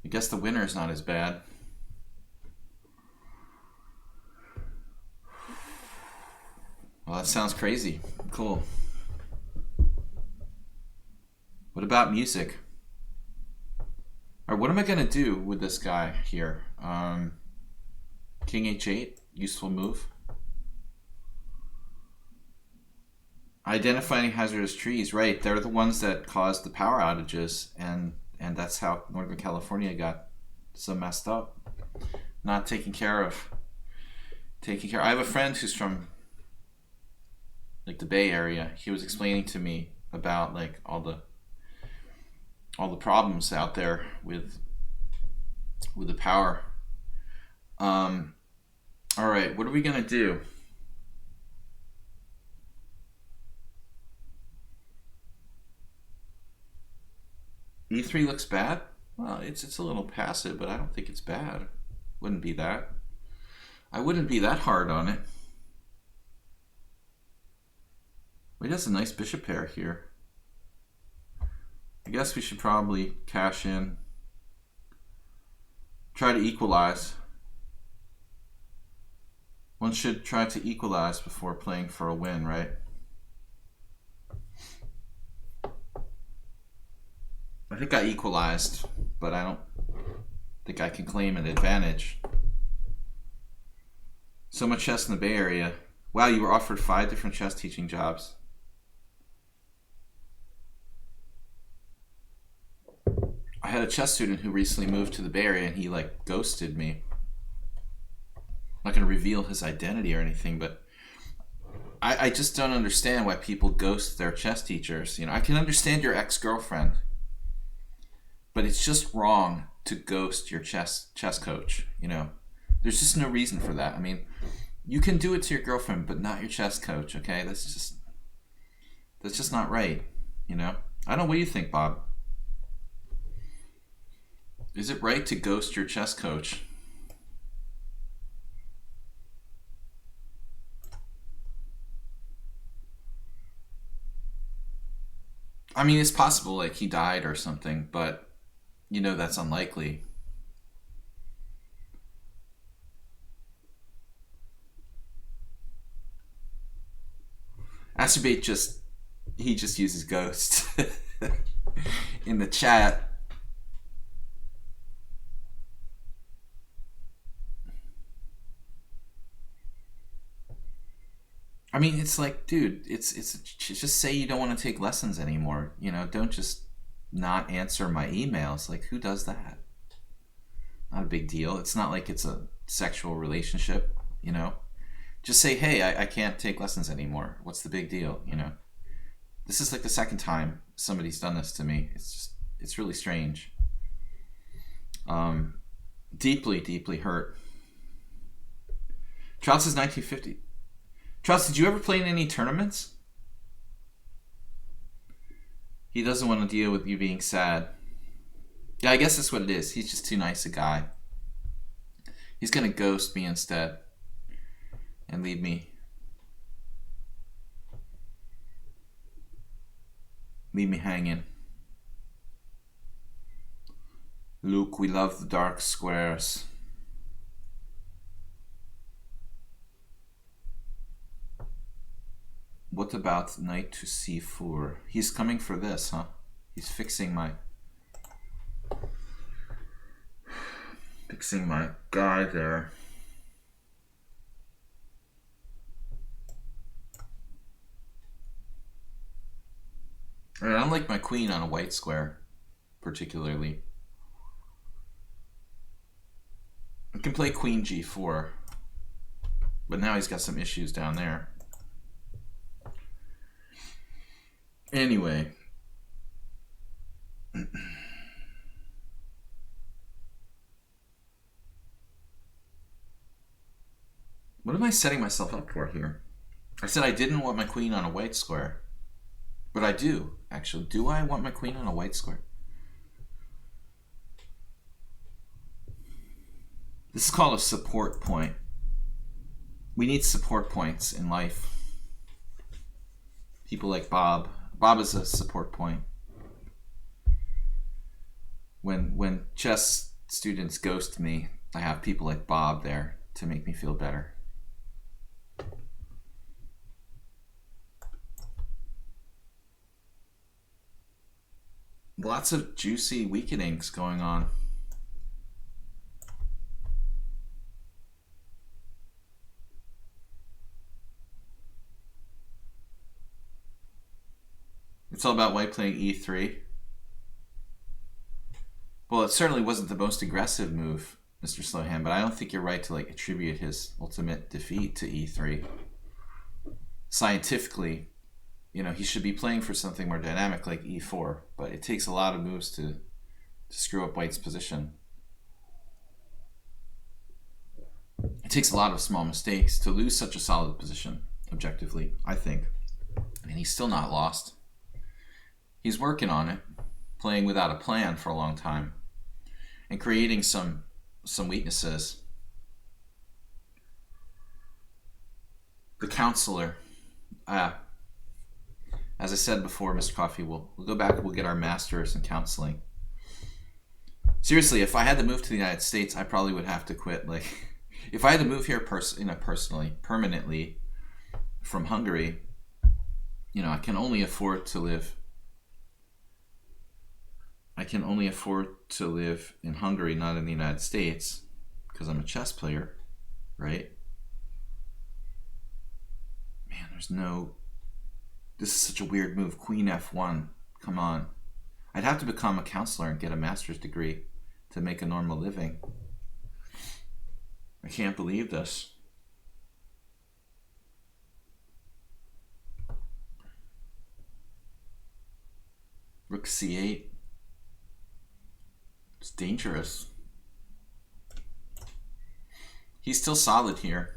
[SPEAKER 1] I guess the winter is not as bad. Well, that sounds crazy. Cool. What about music? All right, what am I going to do with this guy here? King h8, useful move. Identifying hazardous trees, right. They're the ones that caused the power outages, and that's how Northern California got so messed up. Not taken care of. I have a friend who's from like the Bay Area. He was explaining to me about like all the problems out there with the power. All right, what are we gonna do? E3 looks bad. Well, it's a little passive, but I don't think it's bad. Wouldn't be that. I wouldn't be that hard on it. He has a nice bishop pair here. I guess we should probably cash in. Try to equalize. One should try to equalize before playing for a win, right? I think I equalized, but I don't think I can claim an advantage. So much chess in the Bay Area. Wow, you were offered 5 different chess teaching jobs. I had a chess student who recently moved to the Bay Area and he like ghosted me. I'm not going to reveal his identity or anything, but I just don't understand why people ghost their chess teachers. You know, I can understand your ex-girlfriend, but it's just wrong to ghost your chess coach. You know, there's just no reason for that. I mean, you can do it to your girlfriend, but not your chess coach. Okay, that's just not right. You know, I don't know. What do you think, Bob? Is it right to ghost your chess coach? I mean, it's possible like he died or something, but you know that's unlikely. Acerbate just uses ghost in the chat. I mean, it's like, dude, it's just say you don't want to take lessons anymore. You know, don't just not answer my emails. Like, who does that? Not a big deal. It's not like it's a sexual relationship, you know? Just say, hey, I can't take lessons anymore. What's the big deal, you know? This is like the second time somebody's done this to me. It's really strange. Deeply, deeply hurt. Trout says 1950. Trout, did you ever play in any tournaments? He doesn't want to deal with you being sad. Yeah, I guess that's what it is. He's just too nice a guy. He's going to ghost me instead and leave me hanging. Luke, we love the dark squares. What about knight to c4? He's coming for this, huh? He's fixing my guy there. I don't like my queen on a white square, particularly. I can play queen g4, but now he's got some issues down there. Anyway. What am I setting myself up for here? I said I didn't want my queen on a white square. But I do, actually. Do I want my queen on a white square? This is called a support point. We need support points in life. People like Bob. Bob is a support point. When chess students ghost me, I have people like Bob there to make me feel better. Lots of juicy weakenings going on. It's all about white playing e3. Well, it certainly wasn't the most aggressive move, Mr. Slowhand, but I don't think you're right to like attribute his ultimate defeat to e3. Scientifically, you know, he should be playing for something more dynamic like e4, but it takes a lot of moves to screw up white's position. It takes a lot of small mistakes to lose such a solid position, objectively, I think. And he's still not lost. He's working on it, playing without a plan for a long time, and creating some weaknesses. The counselor, as I said before, Mr. Coffee, we'll go back, we'll get our masters in counseling. Seriously, if I had to move to the United States, I probably would have to quit. Like, if I had to move here personally, permanently from Hungary, you know, I can only afford to live in Hungary, not in the United States, because I'm a chess player, right? Man, this is such a weird move. Queen f1, come on. I'd have to become a counselor and get a master's degree to make a normal living. I can't believe this. Rook c8. It's dangerous. He's still solid here.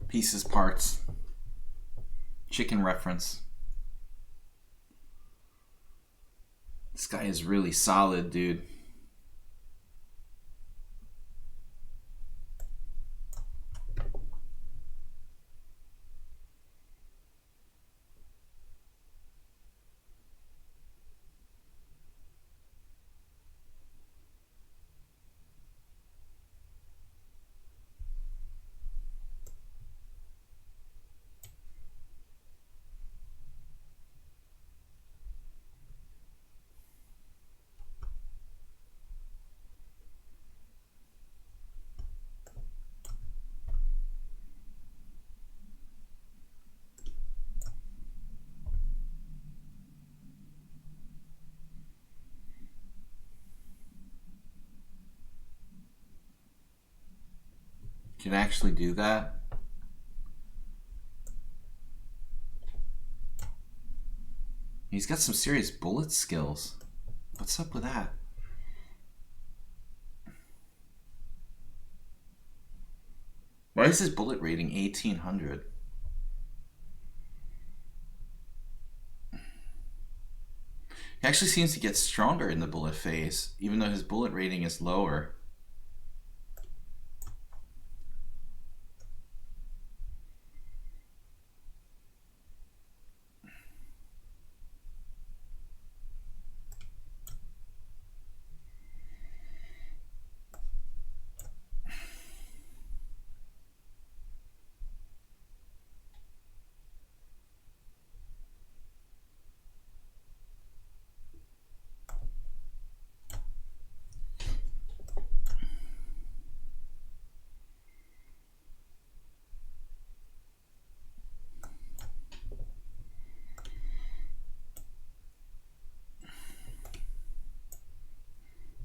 [SPEAKER 1] Pieces, parts. Chicken reference. This guy is really solid, dude. Can actually do that. He's got some serious bullet skills. What's up with that? Why is his bullet rating 1800? He actually seems to get stronger in the bullet phase, even though his bullet rating is lower.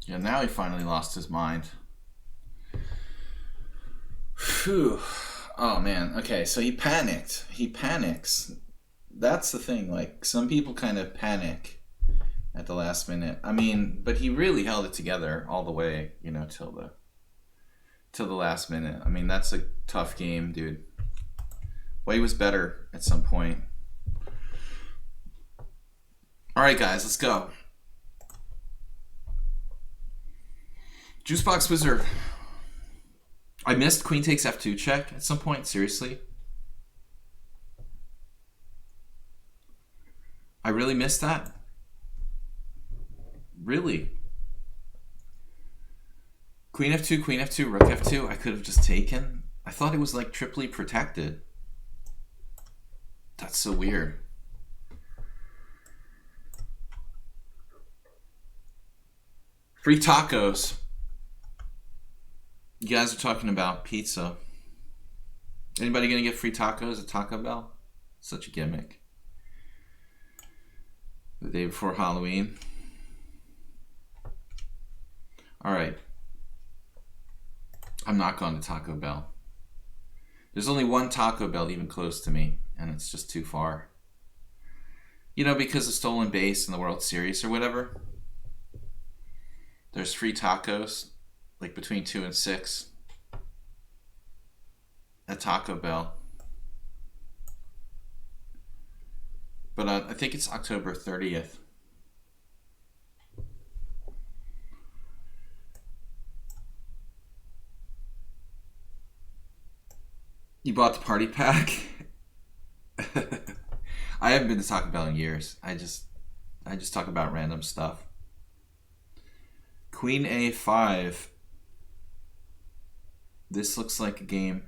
[SPEAKER 1] Yeah, now he finally lost his mind. Phew. Oh man. Okay, so he panicked. He panics. That's the thing. Like, some people kind of panic at the last minute. I mean, but he really held it together all the way, you know, till the last minute. I mean, that's a tough game, dude. Well, he was better at some point. All right, guys, let's go. Juicebox Wizard. I missed queen takes f2 check at some point, seriously. I really missed that. Really. Queen f2, rook f2, I could have just taken. I thought it was like triply protected. That's so weird. Free tacos. You guys are talking about pizza. Anybody gonna get free tacos at Taco Bell? Such a gimmick. The day before Halloween. All right. I'm not going to Taco Bell. There's only one Taco Bell even close to me, and it's just too far. You know, because of stolen base in the World Series or whatever. There's free tacos, like between 2 and 6 at Taco Bell. But I think it's October 30th. You bought the party pack? I haven't been to Taco Bell in years. I just talk about random stuff. Queen A5. This looks like a game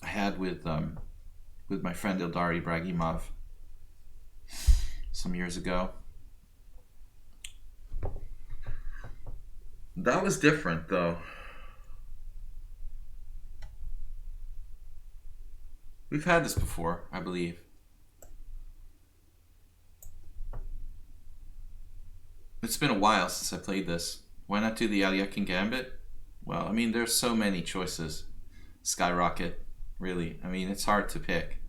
[SPEAKER 1] I had with my friend Ildar Ibragimov some years ago. That was different, though. We've had this before, I believe. It's been a while since I played this. Why not do the Alyakin Gambit? Well, I mean, there's so many choices. Skyrocket, really. I mean, it's hard to pick.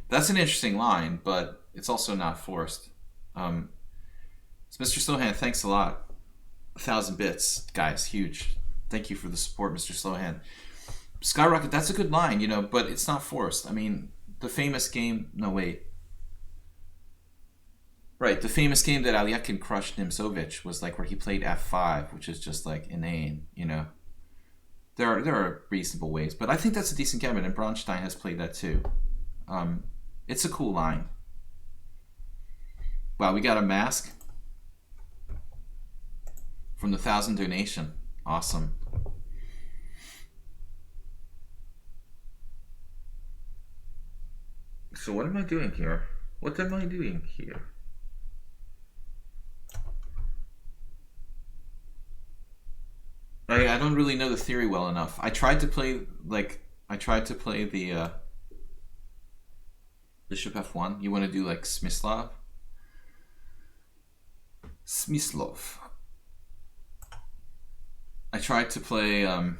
[SPEAKER 1] That's an interesting line, but it's also not forced. So Mr. Slohan, thanks a lot. 1,000 bits, guys, huge. Thank you for the support, Mr. Slohan. Skyrocket, that's a good line, you know, but it's not forced. I mean, the famous game... No, wait. Right, the famous game that Alyakin crushed Nimzovich was like where he played f5, which is just like inane, you know. There are reasonable ways, but I think that's a decent gambit, and Bronstein has played that too. It's a cool line. Wow, we got a mask from the 1,000 donation. Awesome. So what am I doing here? What am I doing here? I don't really know the theory well enough. I tried to play the bishop f1. You want to do like Smyslov? Smyslov. I tried to play I'm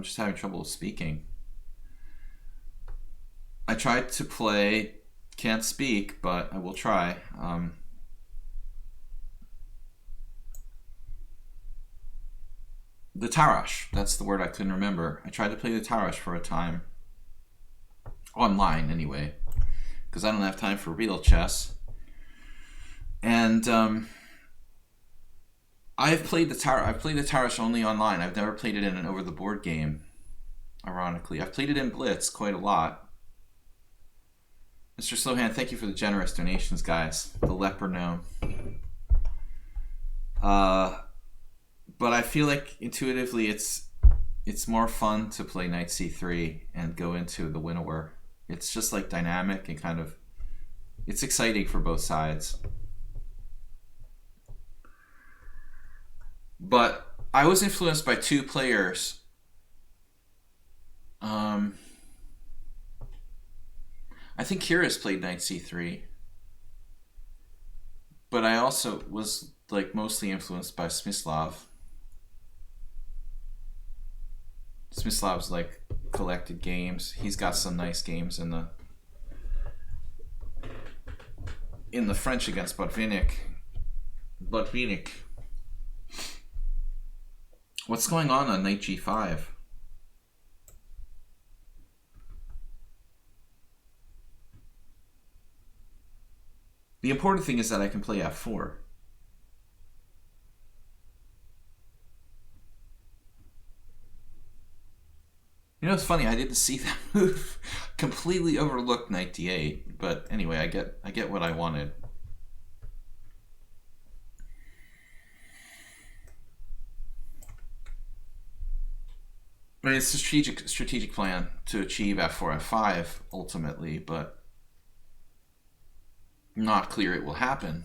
[SPEAKER 1] just having trouble speaking. I tried to play, can't speak, but I will try. The Tarash, that's the word I couldn't remember. I tried to play the Tarash for a time. Online, anyway. Because I don't have time for real chess. And I've played the Tarash only online. I've never played it in an over-the-board game, ironically. I've played it in Blitz quite a lot. Mr. Slohan, thank you for the generous donations, guys. The leper gnome. But I feel like intuitively it's more fun to play knight c3 and go into the winnower. It's just like dynamic and kind of, it's exciting for both sides. But I was influenced by two players. I think Kyrgyz played knight c3. But I also was like mostly influenced by Smyslov. Smyslov's like collected games. He's got some nice games in the French against Botvinnik. What's going on knight g5? The important thing is that I can play f4. You know, it's funny, I didn't see that move. Completely overlooked knight d8, but anyway, I get what I wanted. I mean, it's a strategic plan to achieve f4, f5 ultimately, but not clear it will happen.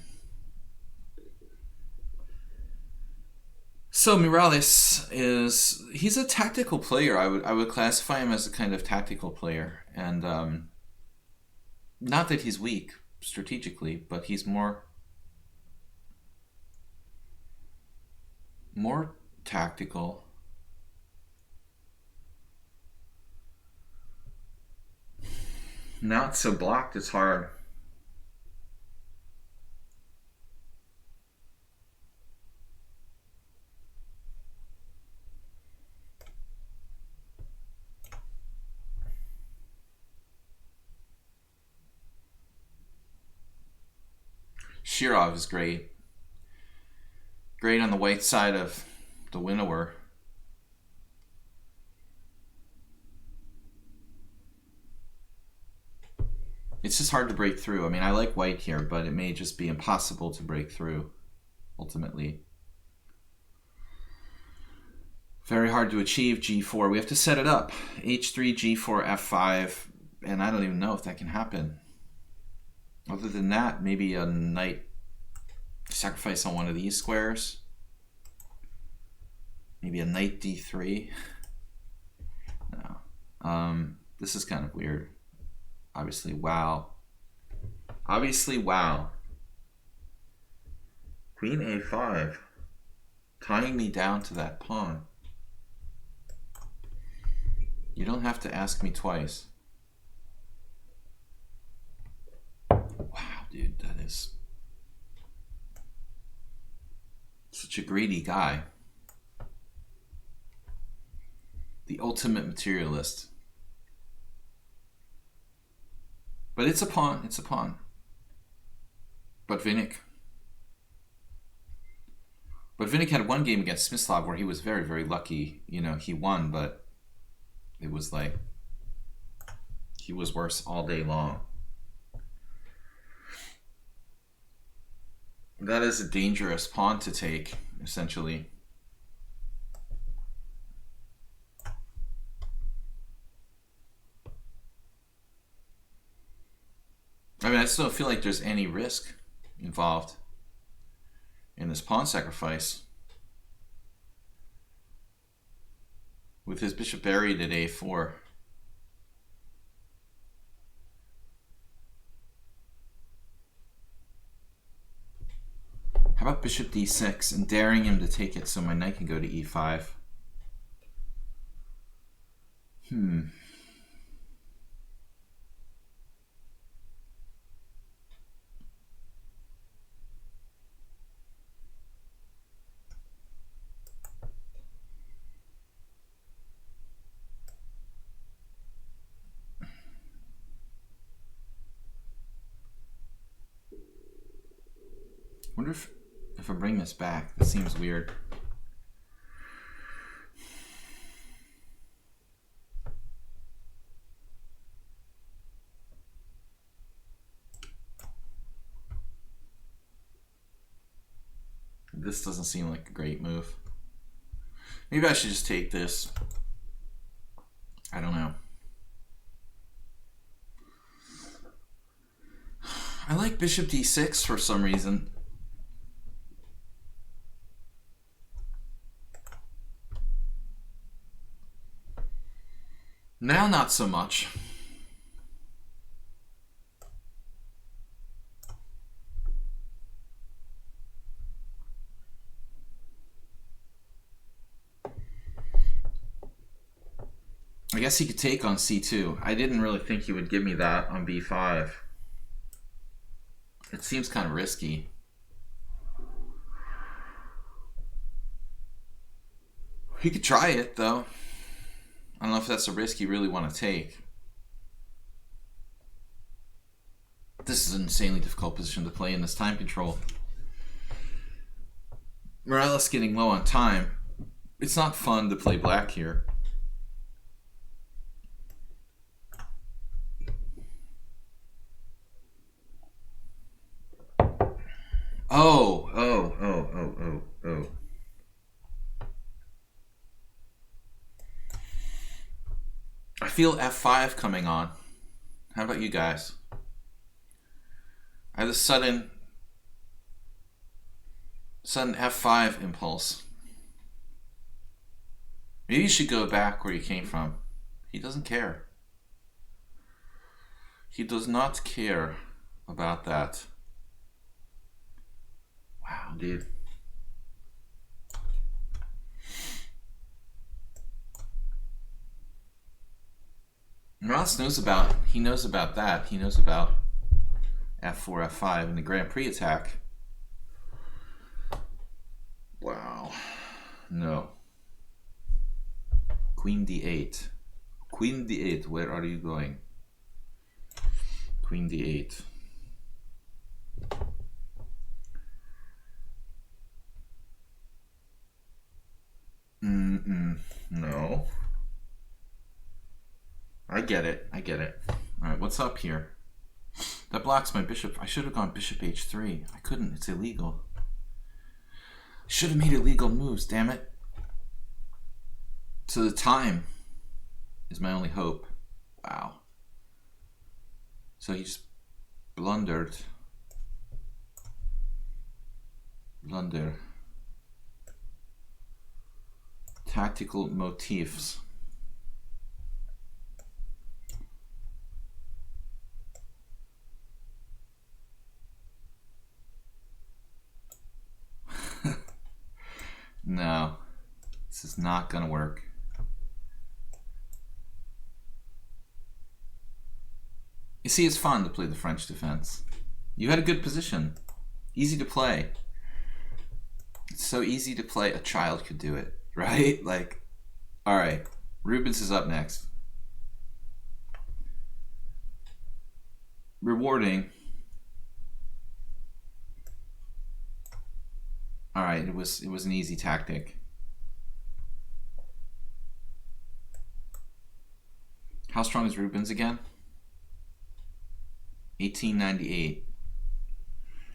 [SPEAKER 1] So Miralles he's a tactical player. I would classify him as a kind of tactical player, and not that he's weak strategically, but he's more tactical. Now it's so blocked, it's hard. Shirov is great. Great on the white side of the winnower. It's just hard to break through. I mean, I like white here, but it may just be impossible to break through, ultimately. Very hard to achieve g4. We have to set it up. h3, g4, f5, and I don't even know if that can happen. Other than that, maybe a knight sacrifice on one of these squares. Maybe a knight d3. No. This is kind of weird. Obviously, wow. Obviously, wow. Queen a5. Tying me down to that pawn. You don't have to ask me twice. Wow, dude, that is such a greedy guy. The ultimate materialist. But it's a pawn. It's a pawn. But Vinnick had one game against Smyslov where he was very, very lucky. You know, he won, but it was like he was worse all day long. That is a dangerous pawn to take, essentially. I mean, I still don't feel like there's any risk involved in this pawn sacrifice. With his bishop buried at a4. How about bishop d6 and daring him to take it so my knight can go to e5? I wonder if I bring this back. That seems weird. This doesn't seem like a great move. Maybe I should just take this. I don't know. I like bishop d6 for some reason. Now not so much. I guess he could take on c2. I didn't really think he would give me that on b5. It seems kind of risky. He could try it, though. I don't know if that's a risk you really want to take. This is an insanely difficult position to play in this time control. Morales getting low on time. It's not fun to play black here. Oh. I feel f5 coming on. How about you guys? I have a sudden f5 impulse. Maybe you should go back where you came from. He doesn't care. He does not care about that. Wow, dude. Ross knows about that. He knows about f4, f5 and the Grand Prix attack. Wow. No. Queen d8. Queen d8, where are you going? Queen d8. No. I get it. Alright, what's up here? That blocks my bishop. I should have gone bishop h3. I couldn't. It's illegal. Should have made illegal moves, damn it. So the time is my only hope. Wow. So he just blundered. Blunder. Tactical motifs. No, this is not gonna work. You see, it's fun to play the French defense. You had a good position. Easy to play. It's so easy to play, a child could do it, right? Like, alright, Rubens is up next. Rewarding. All right, it was an easy tactic. How strong is Rubens again? 1898.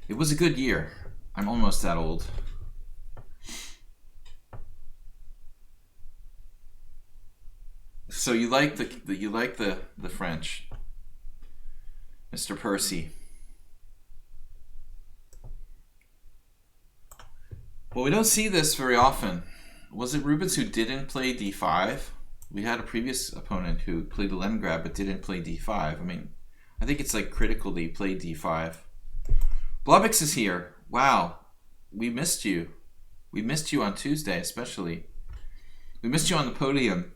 [SPEAKER 1] It was a good year. I'm almost that old. So you like the French, Mr. Percy. Well, we don't see this very often. Was it Rubens who didn't play d5? We had a previous opponent who played the Leningrad but didn't play d5. I mean, I think it's like critical that he played d5. Blobix is here. Wow, we missed you. We missed you on Tuesday, especially. We missed you on the podium.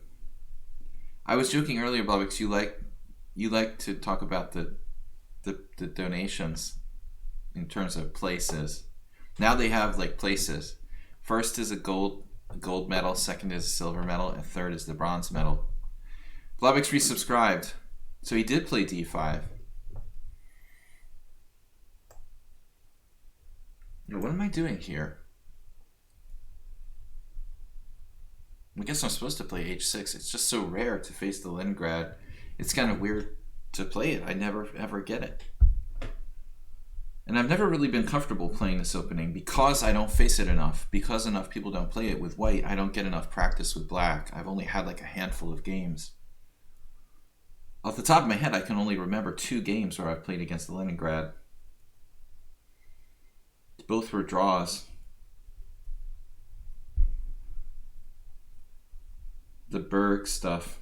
[SPEAKER 1] I was joking earlier, Blobix. You like to talk about the donations in terms of places. Now they have like places. First is a gold medal, second is a silver medal, and third is the bronze medal. Blobix resubscribed, so he did play d5. Now, what am I doing here? I guess I'm supposed to play h6. It's just so rare to face the Leningrad. It's kind of weird to play it. I never ever get it. And I've never really been comfortable playing this opening because I don't face it enough. Because enough people don't play it with white, I don't get enough practice with black. I've only had like a handful of games. Off the top of my head, I can only remember 2 games where I've played against the Leningrad. Both were draws. The Berg stuff.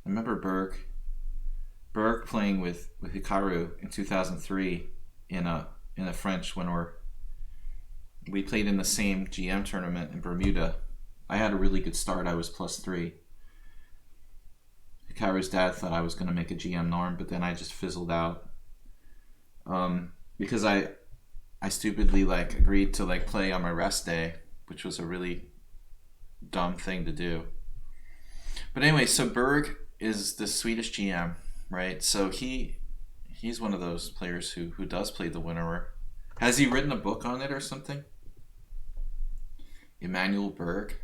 [SPEAKER 1] I remember Berg playing with Hikaru in 2003 in a French when we played in the same GM tournament in Bermuda. I had a really good start. I was +3. Hikaru's dad thought I was going to make a GM norm, but then I just fizzled out because I stupidly like agreed to like play on my rest day, which was a really dumb thing to do. But anyway, so Berg is the Swedish GM, right? So he's one of those players who does play the Winnower. Has he written a book on it or something? Emanuel Berg.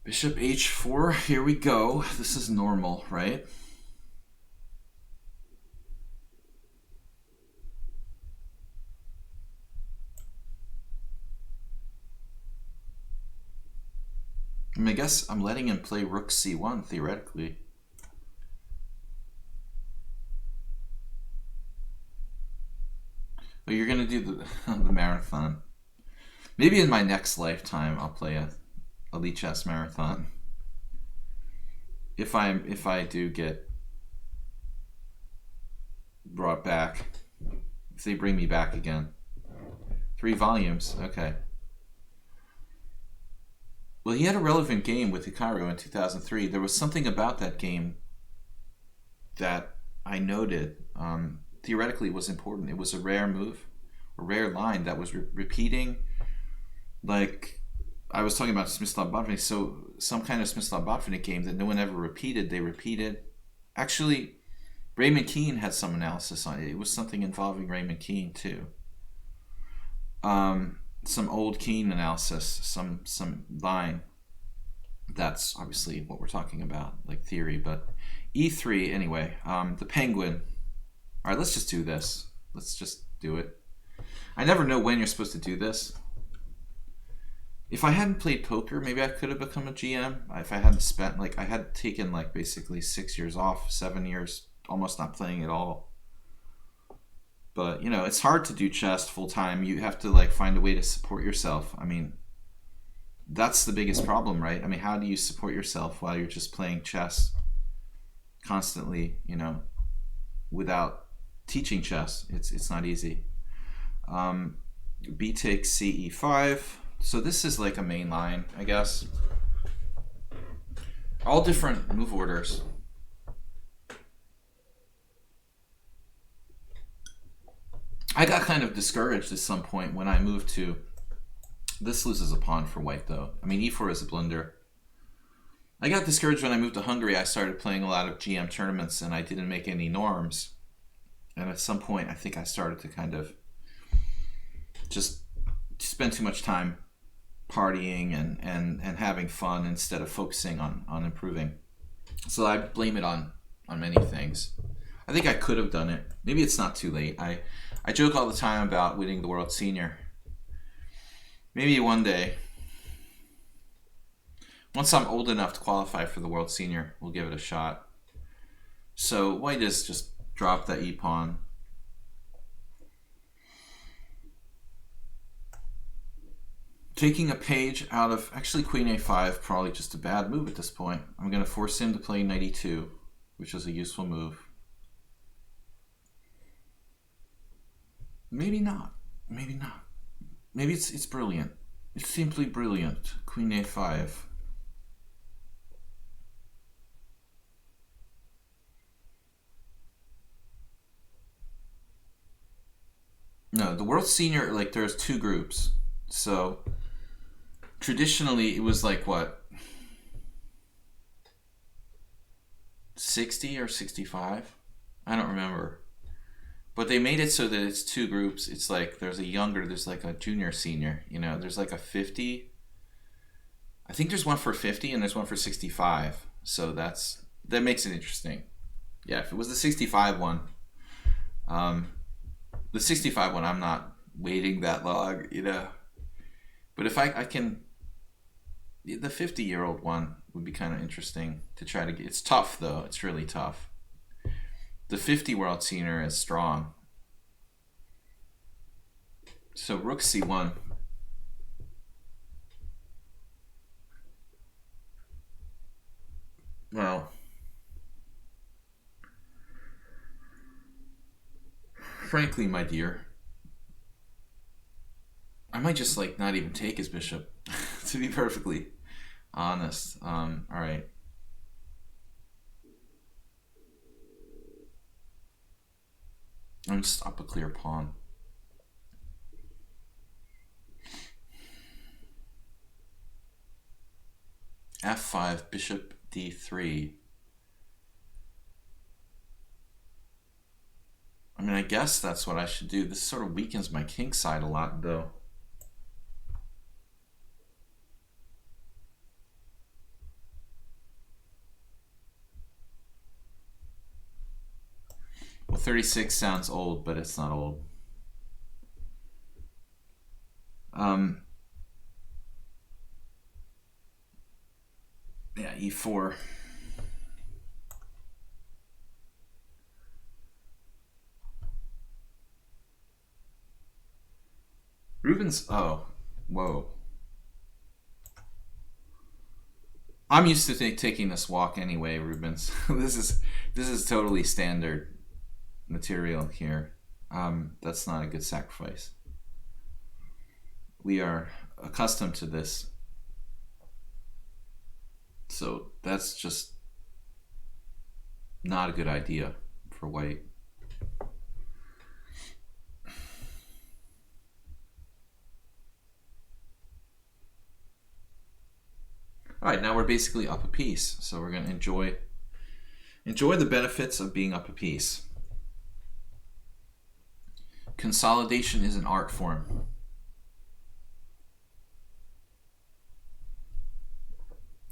[SPEAKER 1] Bishop h4, here we go. This is normal, right? I mean, I guess I'm letting him play rook c1, theoretically. But you're going to do the marathon. Maybe in my next lifetime I'll play a lichess marathon. If I do get brought back. If they bring me back again. 3 volumes, okay. Well, he had a relevant game with Hikaru in 2003. There was something about that game that I noted theoretically was important. It was a rare move, a rare line that was repeating. Like I was talking about Smyslav Botvinnik, so some kind of Smyslav Botvinnik game that no one ever repeated, they repeated. Actually, Raymond Keane had some analysis on it. It was something involving Raymond Keane too. Some old Keane analysis, some line. That's obviously what we're talking about, like theory. But E3 anyway. The Penguin. All right, let's just do this. Let's just do it. I never know when you're supposed to do this. If I hadn't played poker, maybe I could have become a GM. If I hadn't spent I had taken like basically 6 years off, 7 years, almost not playing at all. But, you know, it's hard to do chess full time. You have to like find a way to support yourself. I mean, that's the biggest problem, right? I mean, how do you support yourself while you're just playing chess constantly, you know, without teaching chess? It's not easy. B takes CE5. So this is like a main line, I guess. All different move orders. I got kind of discouraged at some point when I moved to This loses a pawn for white, though. I mean, e4 is a blunder. I got discouraged when I moved to Hungary. I started playing a lot of GM tournaments, and I didn't make any norms. And at some point, I think I started to kind of just spend too much time partying and having fun instead of focusing on improving. So I blame it on many things. I think I could have done it. Maybe it's not too late. I joke all the time about winning the World Senior. Maybe one day, once I'm old enough to qualify for the World Senior, we'll give it a shot. So white is just drop that e-pawn. Taking a page out of, actually queen a5, probably just a bad move at this point. I'm going to force him to play knight e2, which is a useful move. Maybe not. Maybe not. Maybe it's brilliant. It's simply brilliant. Queen a5. No, the World Senior, like, there's two groups. So traditionally it was like what, 60 or 65? I don't remember. But they made it so that it's two groups. It's like there's like a junior senior, you know, there's like a 50. I think there's one for 50 and there's one for 65. So that makes it interesting. Yeah, if it was the 65 one, the 65 one, I'm not waiting that long, you know. But if I can, the 50-year-old one would be kind of interesting to try to get. It's tough though. It's really tough. The 50 World Senior is strong. So rook c1. Well, frankly, my dear, I might just like not even take his bishop, to be perfectly honest. All right. I'm just up a clear pawn. F5, bishop d3. I mean, I guess that's what I should do. This sort of weakens my king side a lot, though. Well, 36 sounds old, but it's not old. Yeah, e4. Rubens, oh, whoa. I'm used to taking this walk anyway, Rubens. This is totally standard material here. That's not a good sacrifice. We are accustomed to this. So that's just not a good idea for white. All right, now we're basically up a piece. So we're going to enjoy the benefits of being up a piece. Consolidation is an art form.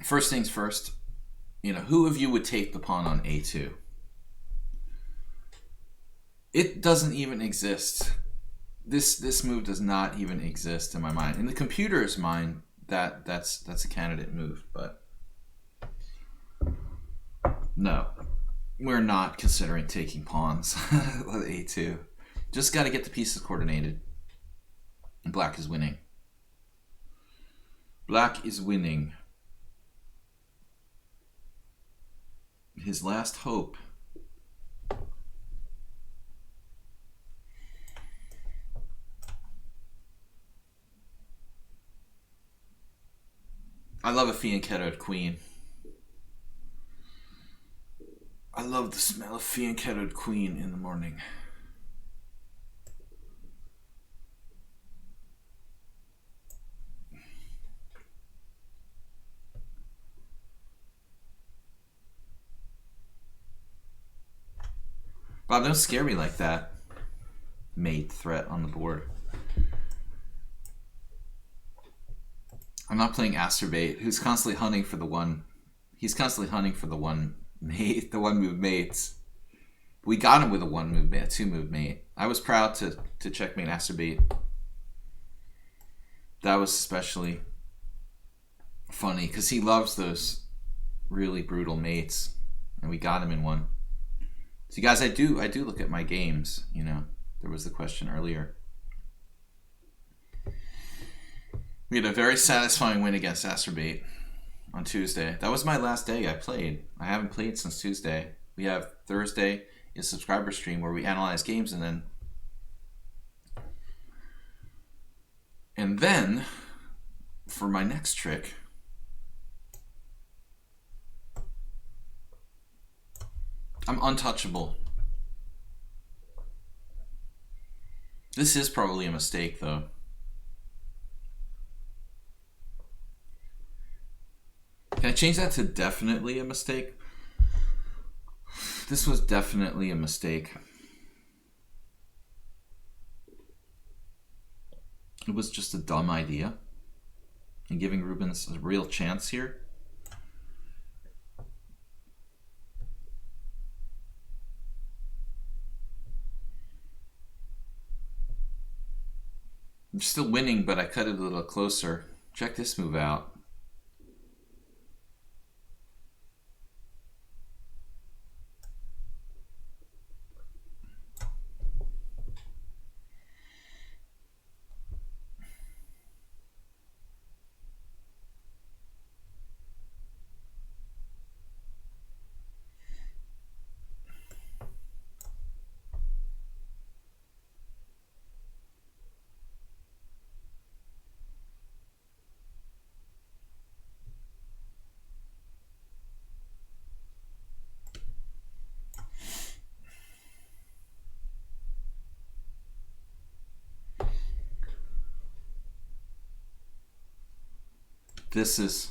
[SPEAKER 1] First things first, you know, who of you would take the pawn on a2? It doesn't even exist. This move does not even exist in my mind. In the computer's mind, that's a candidate move, but no, we're not considering taking pawns with a2. Just got to get the pieces coordinated. And black is winning. Black is winning. His last hope. I love a fianchettoed queen. I love the smell of fianchettoed queen in the morning. Bob, don't scare me like that. Mate threat on the board. I'm not playing Asterbait, who's constantly hunting for the one. He's constantly hunting for the one mate, the one move mates. We got him with a one move mate, a two move mate. I was proud to checkmate Asterbait. That was especially funny because he loves those really brutal mates, and we got him in one. So, guys, I do look at my games. You know, there was the question earlier. We had a very satisfying win against Asterbait on Tuesday. That was my last day I played. I haven't played since Tuesday. We have Thursday is subscriber stream where we analyze games, and then for my next trick, I'm untouchable. This is probably a mistake, though. Can I change that to definitely a mistake? This was definitely a mistake. It was just a dumb idea. And giving Rubens a real chance here. I'm still winning, but I cut it a little closer. Check this move out. This is,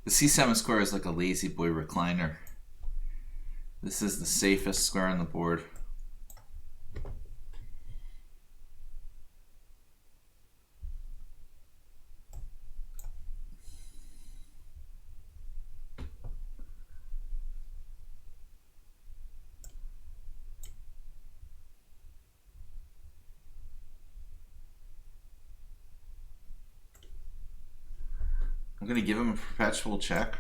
[SPEAKER 1] the C7 square is like a lazy boy recliner. This is the safest square on the board. I'm going to give him a perpetual check.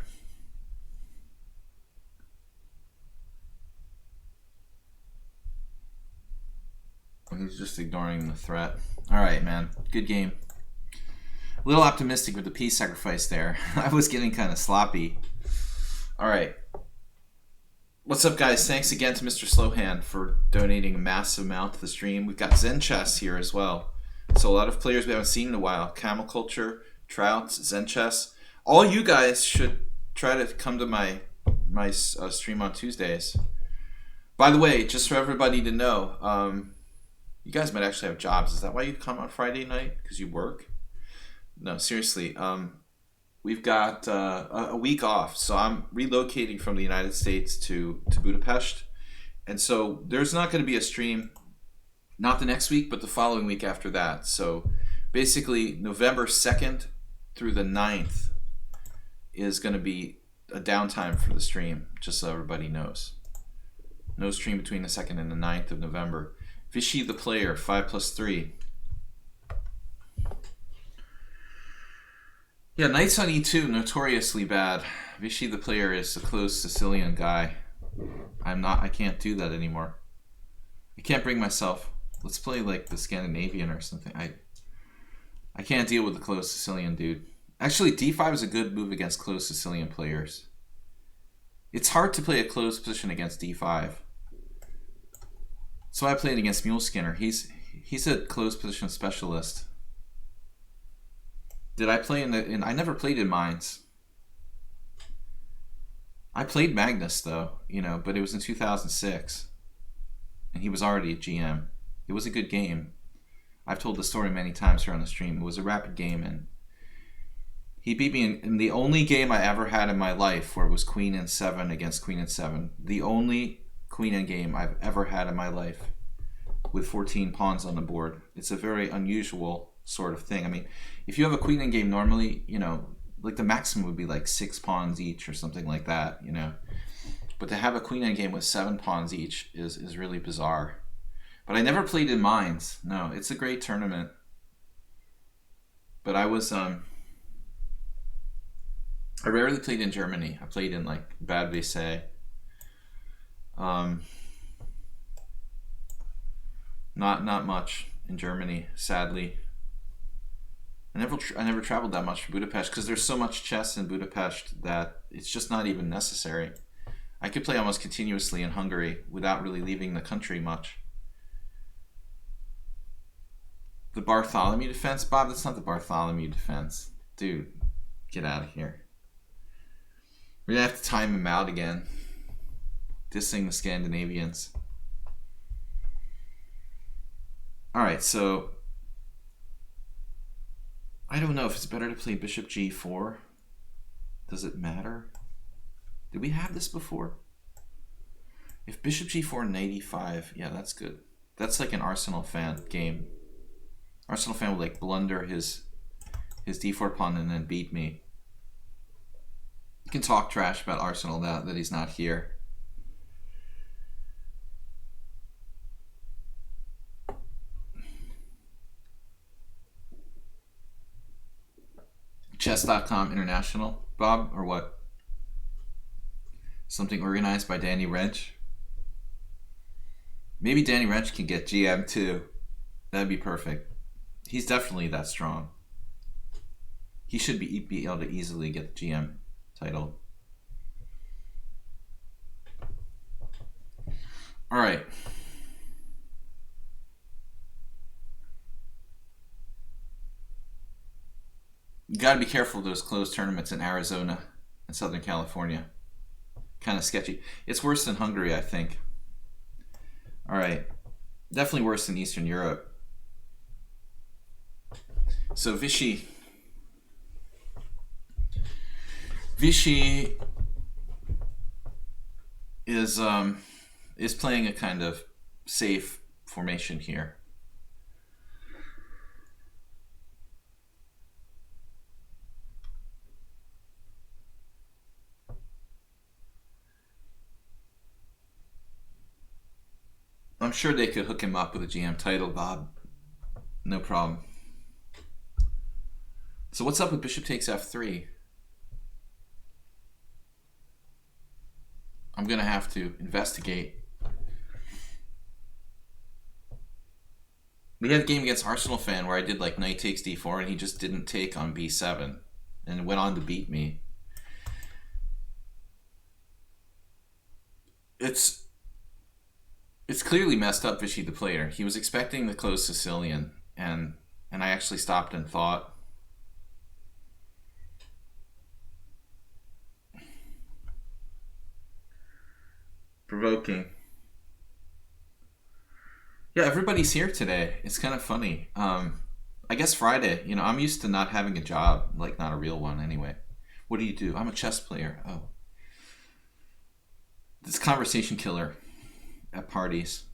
[SPEAKER 1] He's just ignoring the threat. All right, man. Good game. A little optimistic with the piece sacrifice there. I was getting kind of sloppy. All right. What's up, guys? Thanks again to Mr. Slowhand for donating a massive amount to the stream. We've got Zen Chess here as well. So a lot of players we haven't seen in a while. Camel Culture, Trout, Zen Chess. All you guys should try to come to my stream on Tuesdays. By the way, just for everybody to know, you guys might actually have jobs. Is that why you come on Friday night? Because you work? No, seriously. We've got a week off. So I'm relocating from the United States to Budapest. And so there's not going to be a stream, not the next week, but the following week after that. So basically November 2nd through the 9th is going to be a downtime for the stream, just so everybody knows. No stream between the 2nd and the 9th of November. Vichy the player, 5+3. Yeah, knights on e2, notoriously bad. Vichy the player is a closed Sicilian guy. I can't do that anymore. I can't bring myself. Let's play like the Scandinavian or something. I can't deal with the closed Sicilian dude. Actually, d5 is a good move against closed Sicilian players. It's hard to play a closed position against d5. So I played against Mule Skinner. He's a closed position specialist. Did I play in I never played in Mines. I played Magnus though, but it was in 2006. And he was already a GM. It was a good game. I've told the story many times here on the stream. It was a rapid game, and he beat me in the only game I ever had in my life where it was Queen and 7 against Queen and 7. The only queen endgame I've ever had in my life with 14 pawns on the board. It's a very unusual sort of thing. I mean, if you have a queen endgame normally, you know, like the maximum would be like 6 pawns each or something like that, you know. But to have a queen endgame with 7 pawns each is really bizarre. But I never played in Mines. No, it's a great tournament. But I rarely played in Germany. I played in like Bad Vise. Not much in Germany, sadly. I never traveled that much to Budapest because there's so much chess in Budapest that it's just not even necessary. I could play almost continuously in Hungary without really leaving the country much. The Bartholomew defense? Bob, that's not the Bartholomew defense. Dude, get out of here. We're going to have to time him out again. Dissing the Scandinavians. Alright, so I don't know if it's better to play Bishop G4. Does it matter? Did we have this before? If Bishop G4 Knight E5, yeah, that's good. That's like an Arsenal fan game. Arsenal fan would like blunder his D4 pawn and then beat me. You can talk trash about Arsenal now that he's not here. Chess.com International, Bob, or what? Something organized by Danny Wrench? Maybe Danny Wrench can get GM too. That'd be perfect. He's definitely that strong. He should be able to easily get the GM title. All right. You got to be careful of those closed tournaments in Arizona and Southern California. Kind of sketchy. It's worse than Hungary, I think. All right. Definitely worse than Eastern Europe. So Vichy is playing a kind of safe formation here. I'm sure they could hook him up with a GM title, Bob. No problem. So what's up with Bishop takes F3? I'm going to have to investigate. We had a game against Arsenal fan where I did like Knight takes D4 and he just didn't take on B7 and went on to beat me. It's clearly messed up Vichy the player. He was expecting the closed Sicilian and I actually stopped and thought. Provoking. Yeah, everybody's here today. It's kind of funny. I guess Friday, you know, I'm used to not having a job, like not a real one anyway. What do you do? I'm a chess player. Oh. This conversation killer at parties.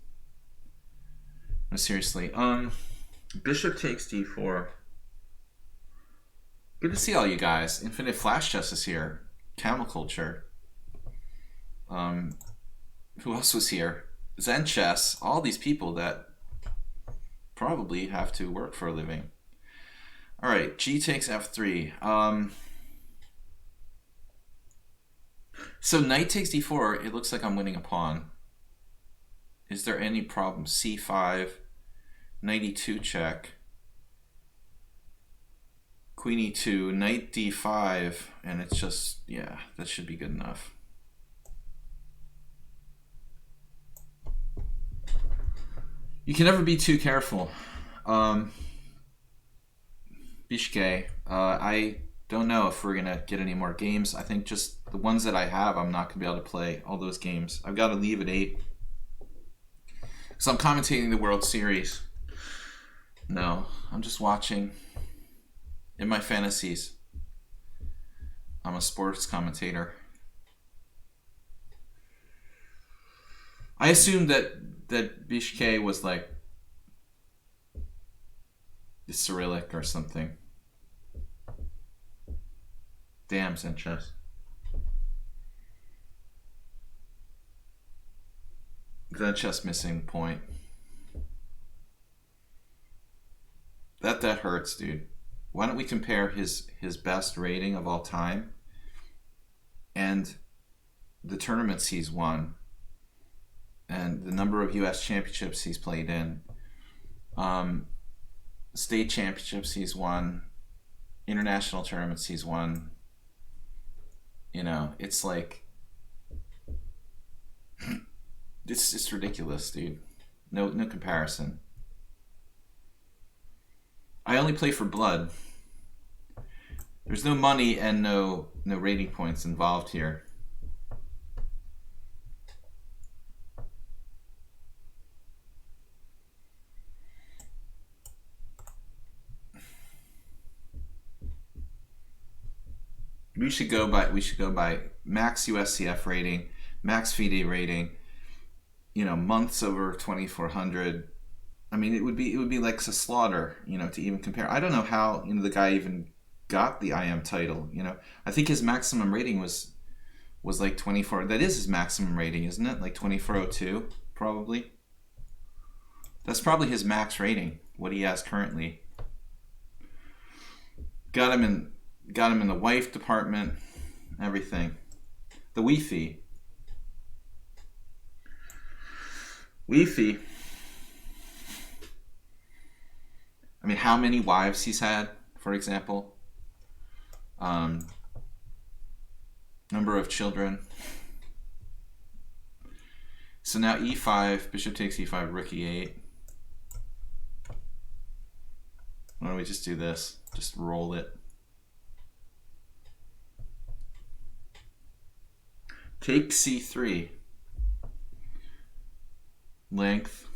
[SPEAKER 1] No, seriously. Bishop takes D4. Good to see all you guys. Infinite Flash Chess is here. Camel Culture. Who else was here? Zen Chess. All these people that probably have to work for a living. All right, G takes F3. So Knight takes D4. It looks like I'm winning a pawn. Is there any problem? C5, Knight E2 check. Queen E2, Knight D5, and it's just, yeah, that should be good enough. You can never be too careful. Bishke, I don't know if we're going to get any more games. I think just the ones that I have, I'm not going to be able to play all those games. I've got to leave at 8. So I'm commentating the World Series. No, I'm just watching. In my fantasies, I'm a sports commentator. I assumed that Bishkek was like the Cyrillic or something. Damn, Sanchez. Sanchez missing point. That hurts, dude. Why don't we compare his best rating of all time and the tournaments he's won and the number of U.S. championships he's played in, state championships he's won, international tournaments he's won. You know, it's like it's just ridiculous, dude. No comparison. I only play for blood. There's no money and no rating points involved here. We should go by max USCF rating, max FIDE rating. You know, months over 2,400. I mean, it would be like a slaughter, you know, to even compare. I don't know how, you know, the guy even got the IM title. You know, I think his maximum rating was like 24. That is his maximum rating, isn't it? Like 2402, probably. That's probably his max rating. What he has currently. Got him in the wife department, everything. The Wi-Fi. I mean, how many wives he's had, for example. Number of children. So now e5, bishop takes e5, rook e8. Why don't we just do this? Just roll it. Take c3. Length.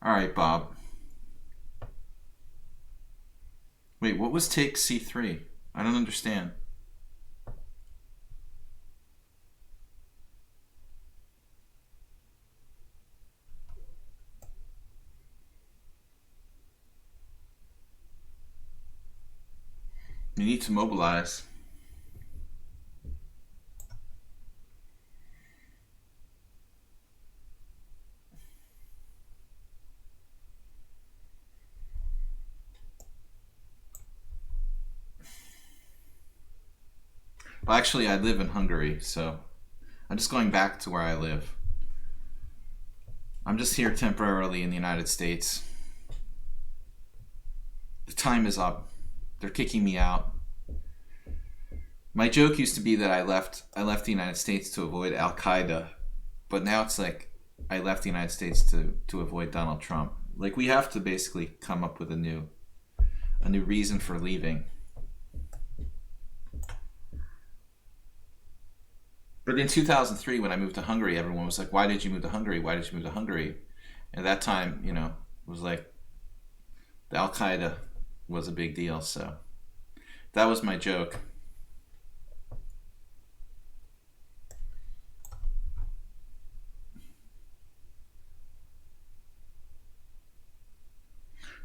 [SPEAKER 1] All right, Bob. Wait, what was take c3? I don't understand. You need to mobilize. Well, actually, I live in Hungary, so I'm just going back to where I live. I'm just here temporarily in the United States. The time is up. They're kicking me out. My joke used to be that I left the United States to avoid Al-Qaeda, but now it's like I left the United States to avoid Donald Trump. Like, we have to basically come up with a new reason for leaving. But in 2003, when I moved to Hungary, everyone was like, why did you move to Hungary? Why did you move to Hungary? And at that time, you know, it was like the Al-Qaeda was a big deal. So that was my joke.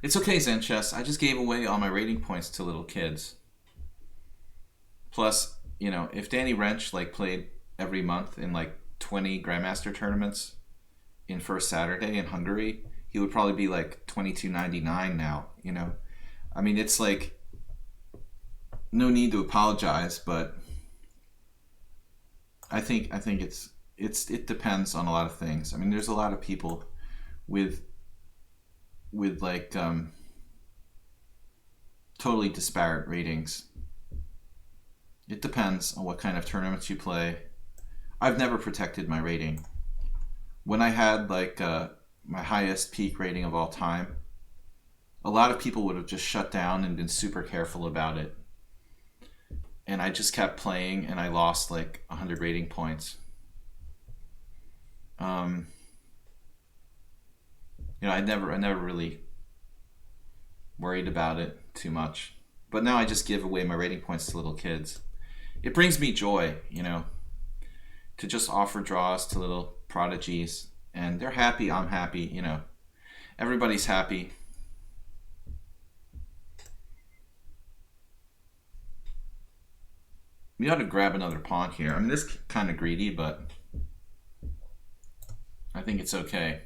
[SPEAKER 1] It's okay, Zen Chess. I just gave away all my rating points to little kids. Plus, you know, if Danny Wrench like played every month in like 20 Grandmaster tournaments in First Saturday in Hungary, he would probably be like 22.99 now, you know. I mean, it's like no need to apologize, but I think it depends on a lot of things. I mean, there's a lot of people with like totally disparate ratings. It depends on what kind of tournaments you play. I've never protected my rating. When I had like my highest peak rating of all time, a lot of people would have just shut down and been super careful about it. And I just kept playing, and I lost like 100 rating points. You know, I never really worried about it too much. But now I just give away my rating points to little kids. It brings me joy, you know, to just offer draws to little prodigies, and they're happy, I'm happy, you know. Everybody's happy. We ought to grab another pawn here. I mean, this is kind of greedy, but I think it's okay.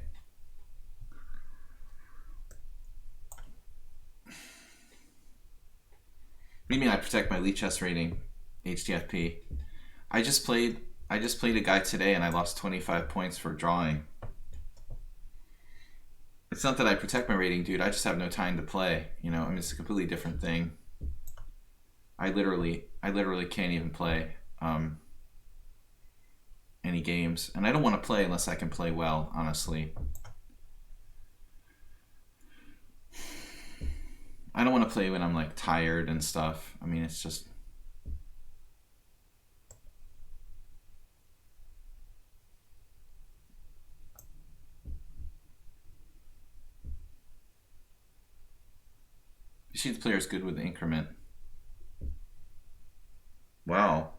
[SPEAKER 1] What do you mean I protect my lichess rating, HTFP? I just played a guy today and I lost 25 points for drawing. It's not that I protect my rating, dude. I just have no time to play. You know, I mean, it's a completely different thing. I literally can't even play any games, and I don't want to play unless I can play well, honestly. I don't want to play when I'm like tired and stuff. I mean, it's just... You see the player's good with the increment. Wow.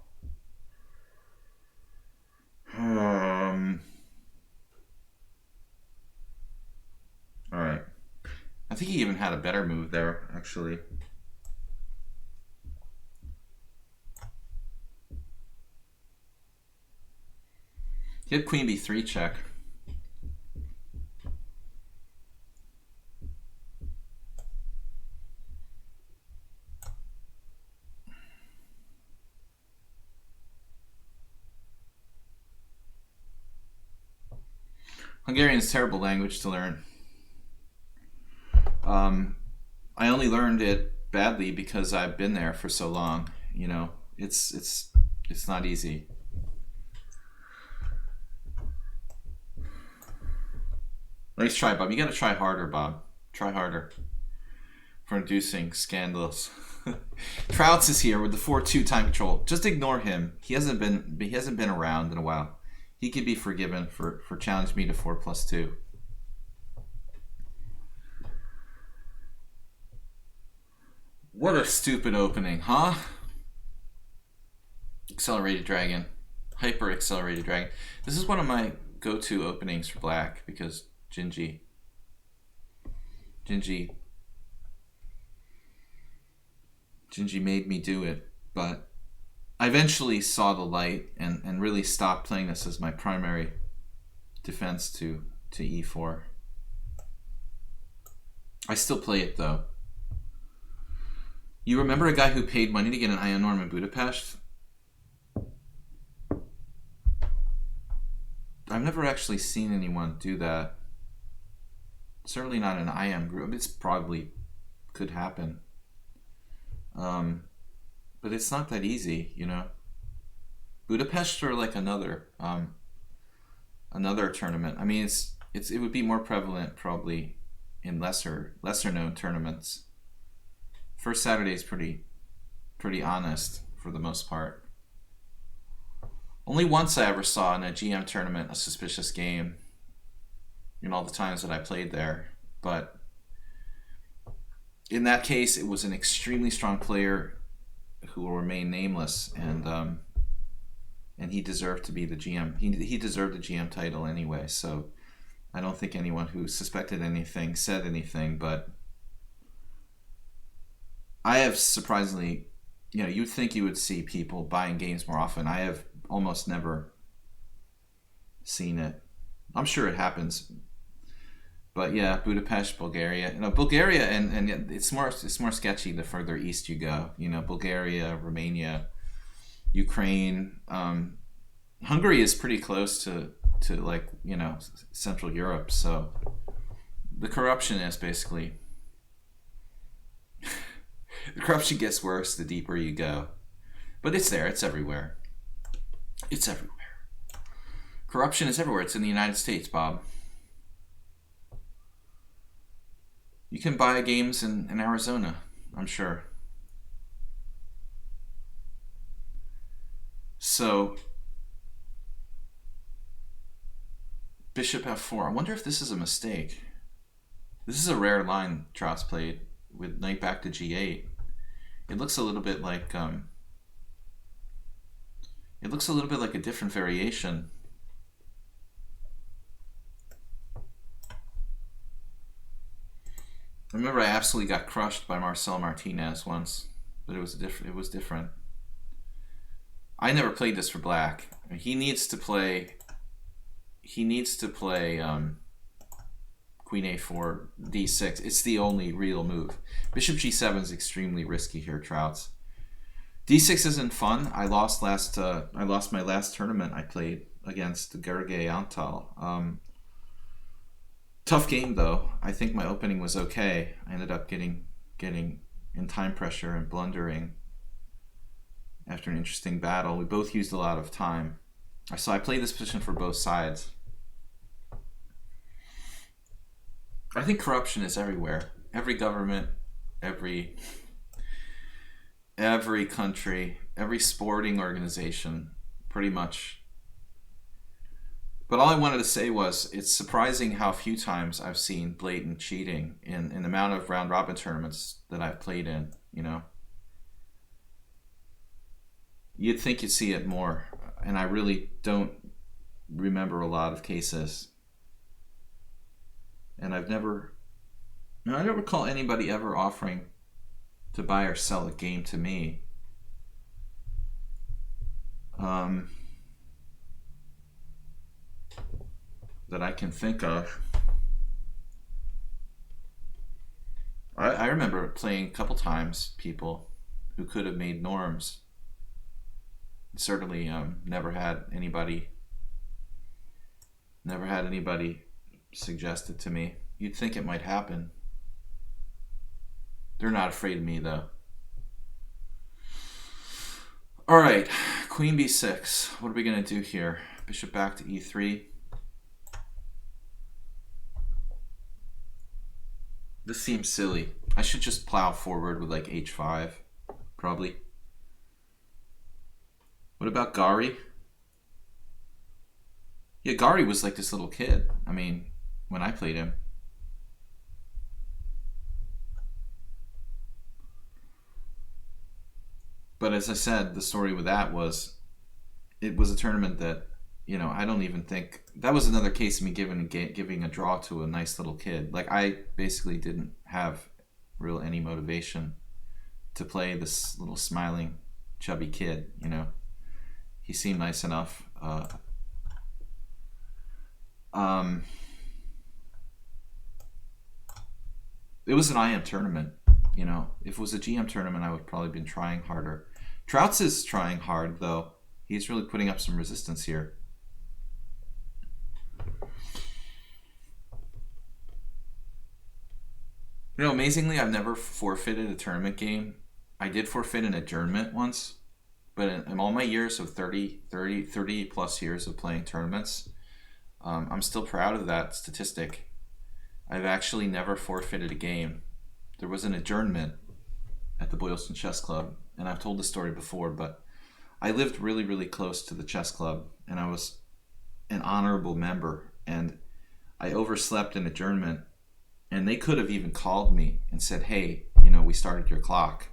[SPEAKER 1] All right. I think he even had a better move there, actually. He had queen b3 check. Hungarian is a terrible language to learn. I only learned it badly because I've been there for so long. You know, it's not easy. Nice try, Bob. You gotta try harder, Bob. Try harder for inducing scandals. Trouts is here with the 4-2 time control. Just ignore him. He hasn't been around in a while. He could be forgiven for challenging me to 4+2. What a stupid opening, huh? Accelerated Dragon. Hyper Accelerated Dragon. This is one of my go-to openings for black because Gingy made me do it, but I eventually saw the light and really stopped playing this as my primary defense to e4. I still play it though. You remember a guy who paid money to get an Iron Norm in Budapest? I've never actually seen anyone do that. Certainly not an IM group. It's probably could happen. But it's not that easy, you know. Budapest or like another tournament. I mean, it would be more prevalent probably in lesser known tournaments. First Saturday is pretty honest for the most part. Only once I ever saw in a GM tournament a suspicious game in all the times that I played there, but in that case it was an extremely strong player who will remain nameless, and he deserved to be the GM. He deserved the GM title anyway, so I don't think anyone who suspected anything said anything, but I have surprisingly, you know, you'd think you would see people buying games more often. I have almost never seen it. I'm sure it happens, but yeah, Budapest, Bulgaria. You know, Bulgaria, and it's more sketchy the further east you go. You know, Bulgaria, Romania, Ukraine, Hungary is pretty close to like, you know, Central Europe. So the corruption is basically. The corruption gets worse the deeper you go. But it's there. It's everywhere. It's everywhere. Corruption is everywhere. It's in the United States, Bob. You can buy games in Arizona, I'm sure. So, Bishop F4. I wonder if this is a mistake. This is a rare line Tross played with knight back to G8. It looks a little bit like It looks a little bit like a different variation. I remember I absolutely got crushed by Marcel Martinez once, but it was different. It was different. I never played this for black. He needs to play. He needs to play Queen A4, D6. It's the only real move. Bishop G7 is extremely risky here, Trouts. D6 isn't fun. I lost my last tournament I played against Gergely Antal. Tough game though. I think my opening was okay. I ended up getting in time pressure and blundering after an interesting battle. We both used a lot of time. So I played this position for both sides. I think corruption is everywhere. Every government, every country, every sporting organization, pretty much. But all I wanted to say was, it's surprising how few times I've seen blatant cheating in the amount of round robin tournaments that I've played in, you know. You'd think you'd see it more, and I really don't remember a lot of cases. And I don't recall anybody ever offering to buy or sell a game to me. That I can think of. I remember playing a couple times people who could have made norms. Certainly never had anybody suggested to me. You'd think it might happen. They're not afraid of me though. All right, Queen B6. What are we gonna do here? Bishop back to E3. This seems silly. I should just plow forward with like H5, probably. What about Gari? Yeah, Gari was like this little kid. I mean, when I played him. But as I said, the story with that was, it was a tournament that, you know, I don't even think, that was another case of me giving a draw to a nice little kid. Like, I basically didn't have any motivation to play this little smiling, chubby kid, you know. He seemed nice enough. It was an IM tournament, you know. If it was a GM tournament, I would probably been trying harder. Trouts is trying hard, though. He's really putting up some resistance here. You know, amazingly, I've never forfeited a tournament game. I did forfeit an adjournment once, but in all my years of 30 plus years of playing tournaments, I'm still proud of that statistic. I've actually never forfeited a game. There was an adjournment at the Boylston Chess Club, and I've told this story before, but I lived really, really close to the chess club, and I was an honorable member, and I overslept an adjournment, and they could have even called me and said, hey, you know, we started your clock.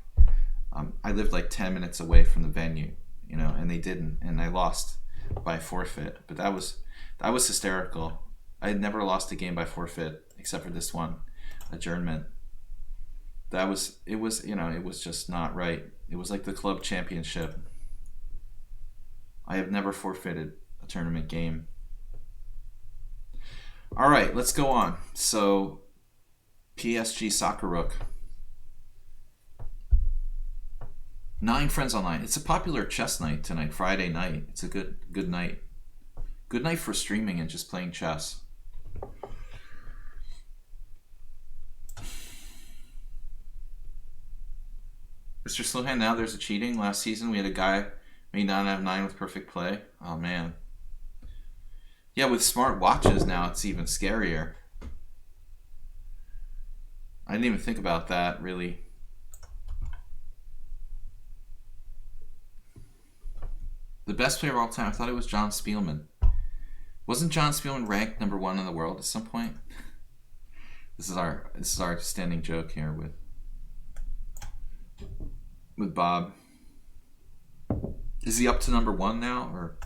[SPEAKER 1] I lived like 10 minutes away from the venue, you know, and they didn't, and I lost by forfeit. But that was hysterical. I had never lost a game by forfeit except for this one adjournment. It was just not right. It was like the club championship. I have never forfeited a tournament game. All right, let's go on. So, PSG Soccer Rook. 9 friends online. It's a popular chess night tonight, Friday night. It's a good night. Good night for streaming and just playing chess. Mr. Slowhand, now there's a cheating. Last season we had a guy may not have 9 with perfect play. Oh man. Yeah, with smart watches now it's even scarier. I didn't even think about that, really. The best player of all time, I thought it was John Spielman. Wasn't John Spielman ranked #1 in the world at some point? This is our standing joke here with Bob. Is he up to number 1 now, or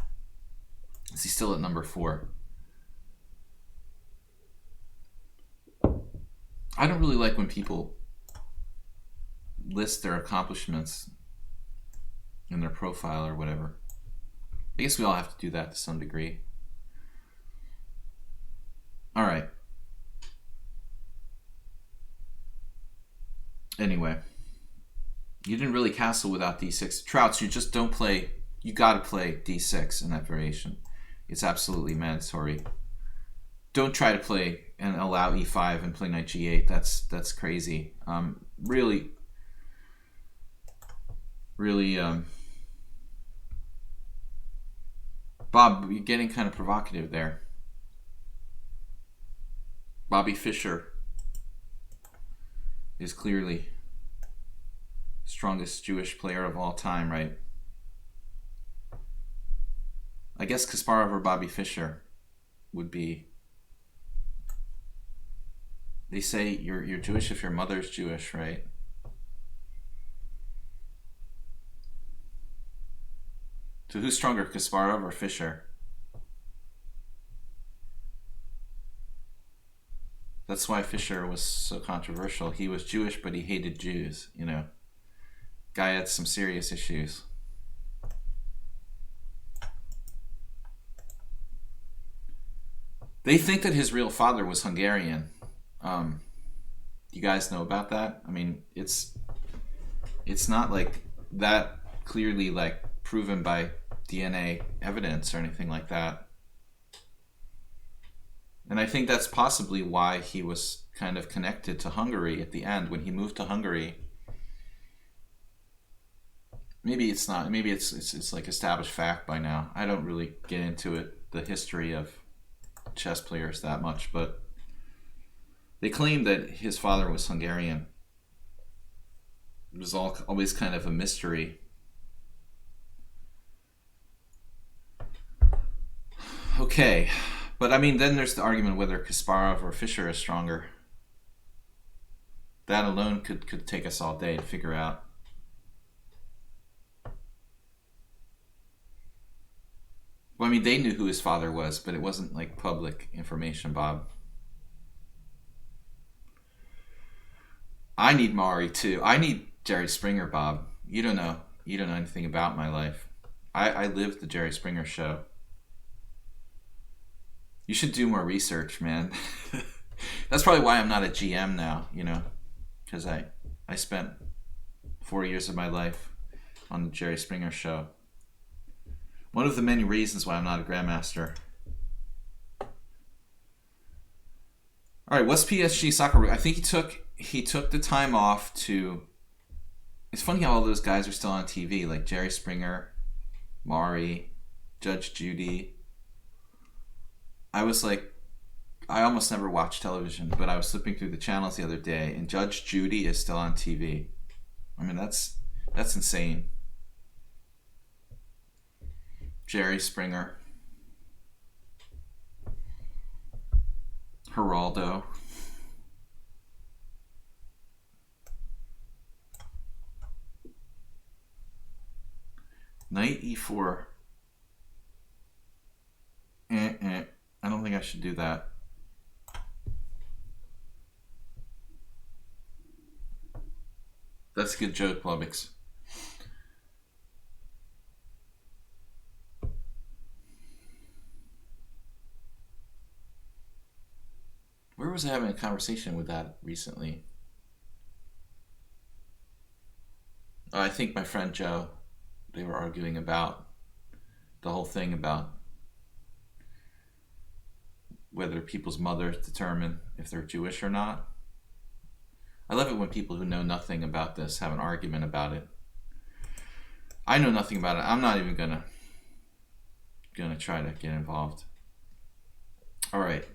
[SPEAKER 1] is he still at number 4? I don't really like when people list their accomplishments in their profile or whatever. I guess we all have to do that to some degree. All right. Anyway, you didn't really castle without d6. Trouts, you just don't play. You got to play d6 in that variation. It's absolutely mandatory. Don't try to play and allow e5 and play knight g8. That's crazy. Really, Bob, you're getting kind of provocative there. Bobby Fischer is clearly the strongest Jewish player of all time, right? I guess Kasparov or Bobby Fischer would be. They say you're Jewish if your mother's Jewish, right? So who's stronger, Kasparov or Fischer? That's why Fischer was so controversial. He was Jewish, but he hated Jews, you know. Guy had some serious issues. They think that his real father was Hungarian. You guys know about that? I mean, it's not like that clearly like proven by DNA evidence or anything like that. And I think that's possibly why he was kind of connected to Hungary at the end when he moved to Hungary. Maybe it's not. Maybe it's like established fact by now. I don't really get into it, the history of chess players that much, but they claim that his father was Hungarian. It was always kind of a mystery. Okay, but I mean, then there's the argument whether Kasparov or Fischer is stronger. That alone could take us all day to figure out. Well, I mean, they knew who his father was, but it wasn't like public information, Bob. I need Maury too. I need Jerry Springer, Bob. You don't know anything about my life. I lived the Jerry Springer show. You should do more research, man. That's probably why I'm not a GM now, you know, because I spent 4 years of my life on the Jerry Springer show. One of the many reasons why I'm not a grandmaster. All right, what's PSG soccer? I think he took the time off to. It's funny how all those guys are still on TV, like Jerry Springer, Maury, Judge Judy. I was like, I almost never watch television, but I was flipping through the channels the other day, and Judge Judy is still on TV. I mean, that's insane. Jerry Springer, Geraldo, Knight e4. I don't think I should do that. That's a good joke, Lubbox. Where was I having a conversation with that recently? I think my friend Joe, they were arguing about the whole thing about whether people's mothers determine if they're Jewish or not. I love it when people who know nothing about this have an argument about it. I know nothing about it. I'm not even gonna try to get involved. All right.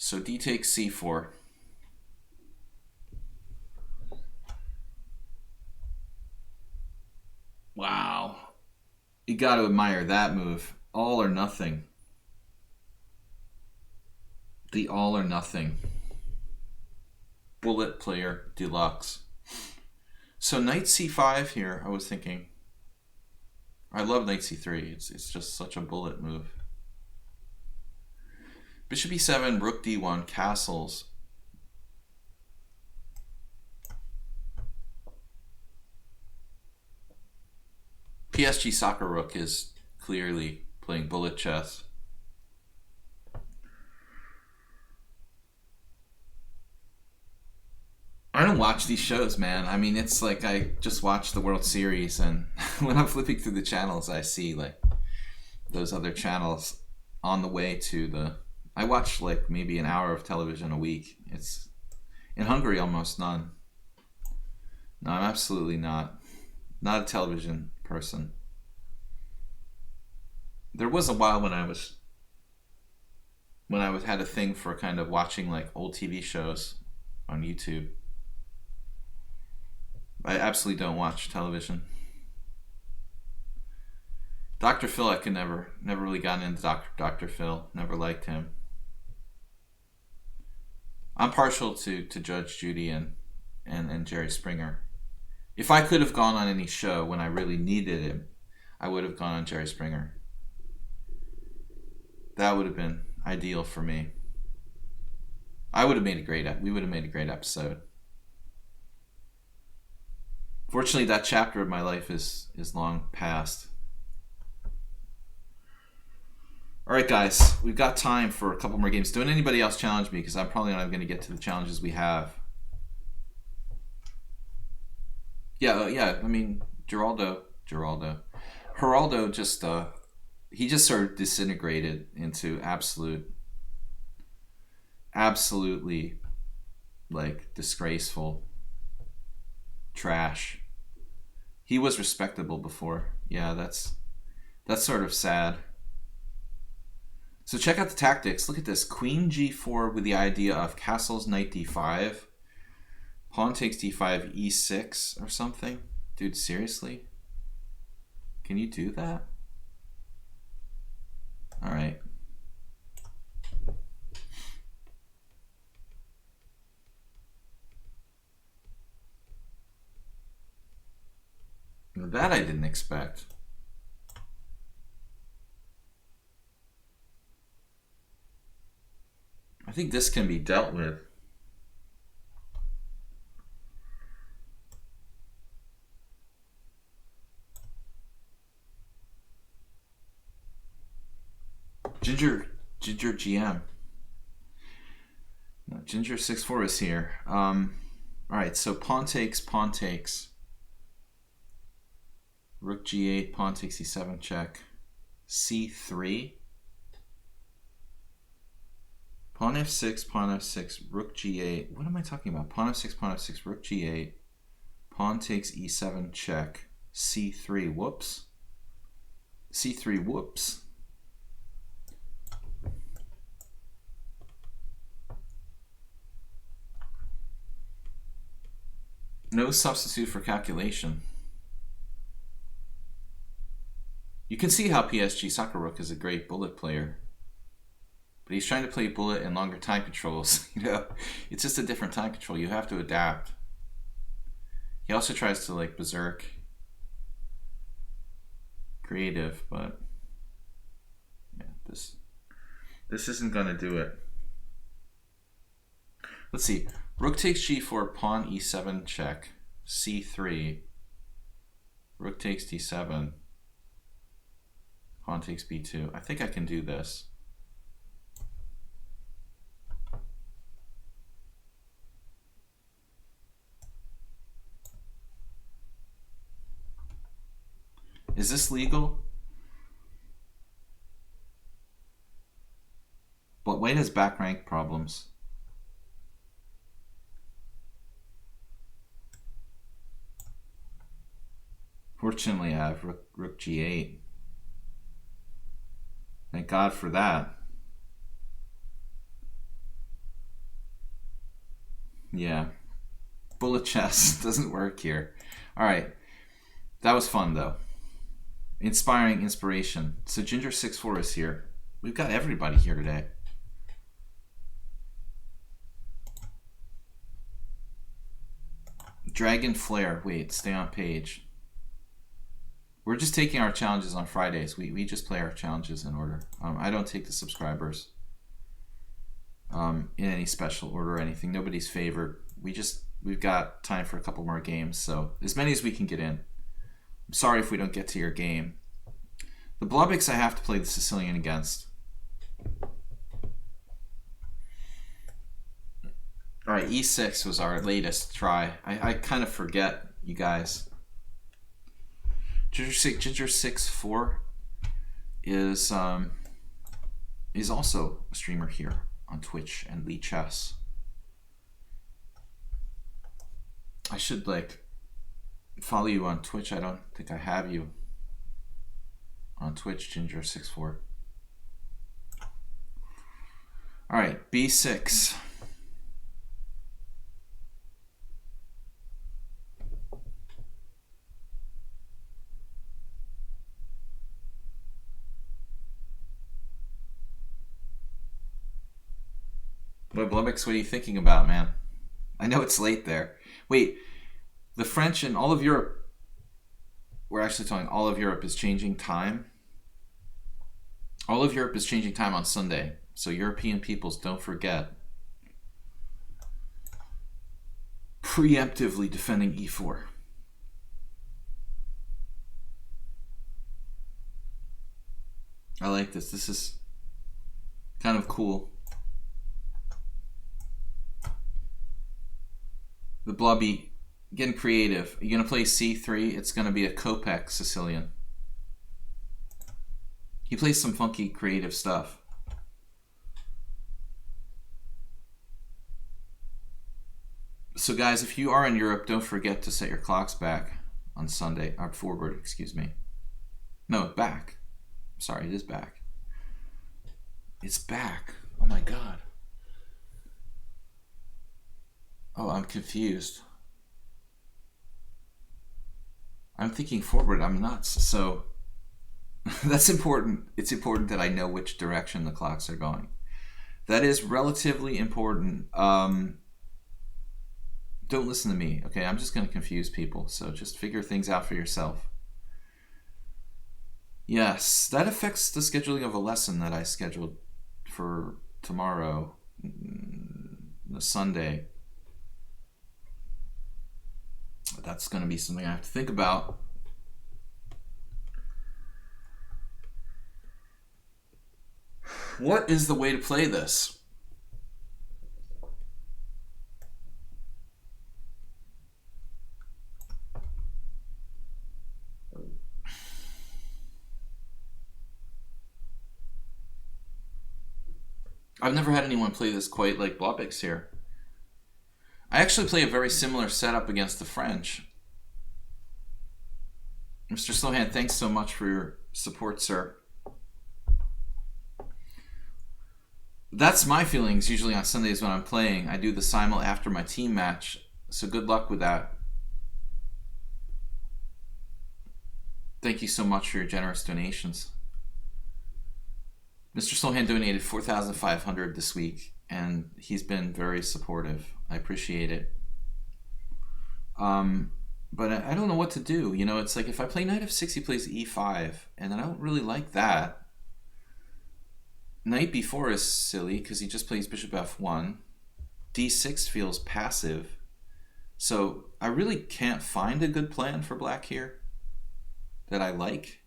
[SPEAKER 1] So D takes C4. Wow. You got to admire that move. All or nothing. The all or nothing. Bullet player deluxe. So knight C5 here, I was thinking. I love knight c3. It's just such a bullet move. Bishop e7, rook d1, castles. PSG Soccer Rook is clearly playing bullet chess. I don't watch these shows, man. I mean, it's like I just watch the World Series, and when I'm flipping through the channels, I see like those other channels on the way to the. I watch like maybe an hour of television a week. It's in Hungary almost none. No, I'm absolutely not a television person. There was a while when I had a thing for kind of watching like old TV shows on YouTube. I absolutely don't watch television. Dr. Phil, I could never really gotten into Dr. Phil. Never liked him. I'm partial to Judge Judy and Jerry Springer. If I could have gone on any show when I really needed him, I would have gone on Jerry Springer. That would have been ideal for me. We would have made a great episode. Fortunately, that chapter of my life is long past. All right, guys, we've got time for a couple more games. Don't anybody else challenge me, because I'm probably not going to get to the challenges we have. Yeah. I mean, Geraldo, just he just sort of disintegrated into absolutely like disgraceful trash. He was respectable before. Yeah, that's sort of sad. So check out the tactics. Look at this. Queen g4 with the idea of castles knight d5. Pawn takes d5, e6 or something. Dude, seriously? Can you do that? All right. That I didn't expect. I think this can be dealt with. Ginger GM. No, Ginger 6-4 is here. All right, so pawn takes. Rook g8, pawn takes e7 check. c3. Pawn f6, rook g8. What am I talking about? Pawn f6, rook g8. Pawn takes e7 check. c3, whoops. c3, whoops. No substitute for calculation. You can see how PSG Soccer Rook is a great bullet player. But he's trying to play bullet and longer time controls. You know, it's just a different time control. You have to adapt. He also tries to like berserk creative, but yeah, this isn't gonna do it. Let's see. Rook takes g4, pawn e7 check, c3. Rook takes d7. Pawn takes b2. I think I can do this. Is this legal? But white has back rank problems. Fortunately, I have rook g8. Thank God for that. Yeah. Bullet chess doesn't work here. All right. That was fun, though. Inspiration. So Ginger 6-4 is here. We've got everybody here today. Dragon Flare. Wait, stay on page. We're just taking our challenges on Fridays. We just play our challenges in order. I don't take the subscribers in any special order or anything. Nobody's favored. We've got time for a couple more games, so as many as we can get in. I'm sorry if we don't get to your game. The Blubbiks I have to play the Sicilian against. All right, E6 was our latest try. I kind of forget, you guys. Ginger 6-4 is also a streamer here on Twitch and lichess. I should like follow you on Twitch. I don't think I have you on Twitch, Ginger 6-4. All right, B6. What, Blubbiks, what are you thinking about, man? I know it's late there. Wait, the French and all of Europe, we're actually talking all of Europe is changing time. All of Europe is changing time on Sunday. So European peoples, don't forget. Preemptively defending E4. I like this. This is kind of cool. The Blubby getting creative. You're going to play C3. It's going to be a Kopek Sicilian. He plays some funky creative stuff. So guys, if you are in Europe, don't forget to set your clocks back on Sunday. Or forward, excuse me. No, back. Sorry, it is back. It's back. Oh my God. Oh, I'm confused. I'm thinking forward. I'm nuts. So that's important. It's important that I know which direction the clocks are going. That is relatively important. Don't listen to me, okay? I'm just going to confuse people. So just figure things out for yourself. Yes, that affects the scheduling of a lesson that I scheduled for tomorrow, the Sunday. That's going to be something I have to think about. What is the way to play this? I've never had anyone play this quite like Blubbiks here. I actually play a very similar setup against the French. Mr. Slowhand, thanks so much for your support, sir. That's my feelings usually on Sundays when I'm playing. I do the simul after my team match, so good luck with that. Thank you so much for your generous donations. Mr. Slowhand donated $4,500 this week, and he's been very supportive. I appreciate it. But I don't know what to do. You know, it's like if I play knight f6, he plays e5, and I don't really like that. Knight b4 is silly because he just plays bishop f1. d6 feels passive. So I really can't find a good plan for black here that I like.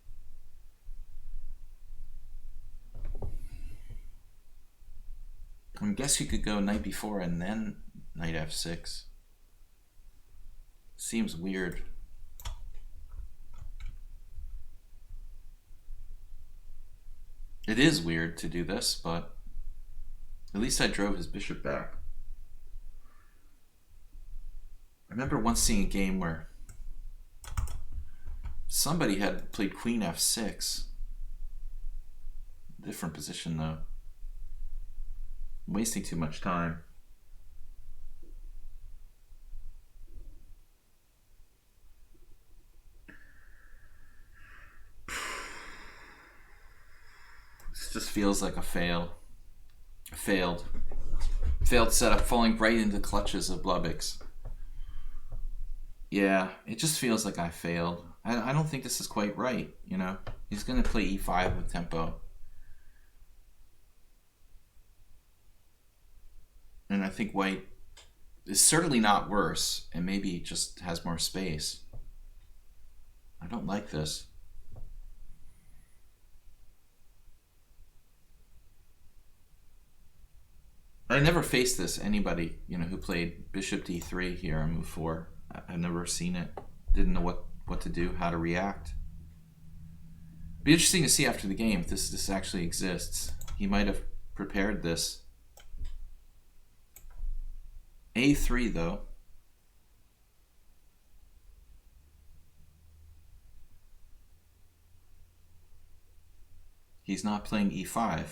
[SPEAKER 1] I guess you could go knight b4 and then knight f6. Seems weird. It is weird to do this, but at least I drove his bishop back. I remember once seeing a game where somebody had played queen f6. Different position though. I'm wasting too much time. This just feels like a fail. A failed setup, falling right into the clutches of Blubbiks. Yeah, it just feels like I failed. I don't think this is quite right, you know. He's going to play e5 with tempo. And I think white is certainly not worse, and maybe just has more space. I don't like this. I never faced this, anybody, you know, who played bishop d3 here on move 4. I've never seen it. Didn't know what to do, how to react. Be interesting to see after the game if this actually exists. He might have prepared this. a3 though. He's not playing e5.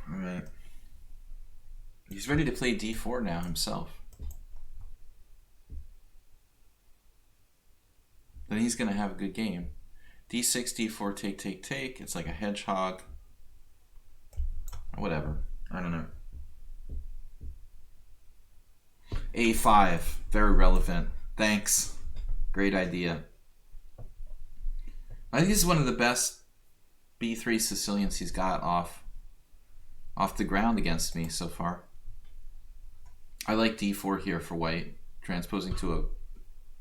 [SPEAKER 1] All right. He's ready to play d4 now himself. Then he's going to have a good game. d6, d4, take, take, take. It's like a hedgehog. Whatever. I don't know. a5. Very relevant. Thanks. Great idea. I think this is one of the best b3 Sicilians he's got off the ground against me so far. I like d4 here for white, transposing to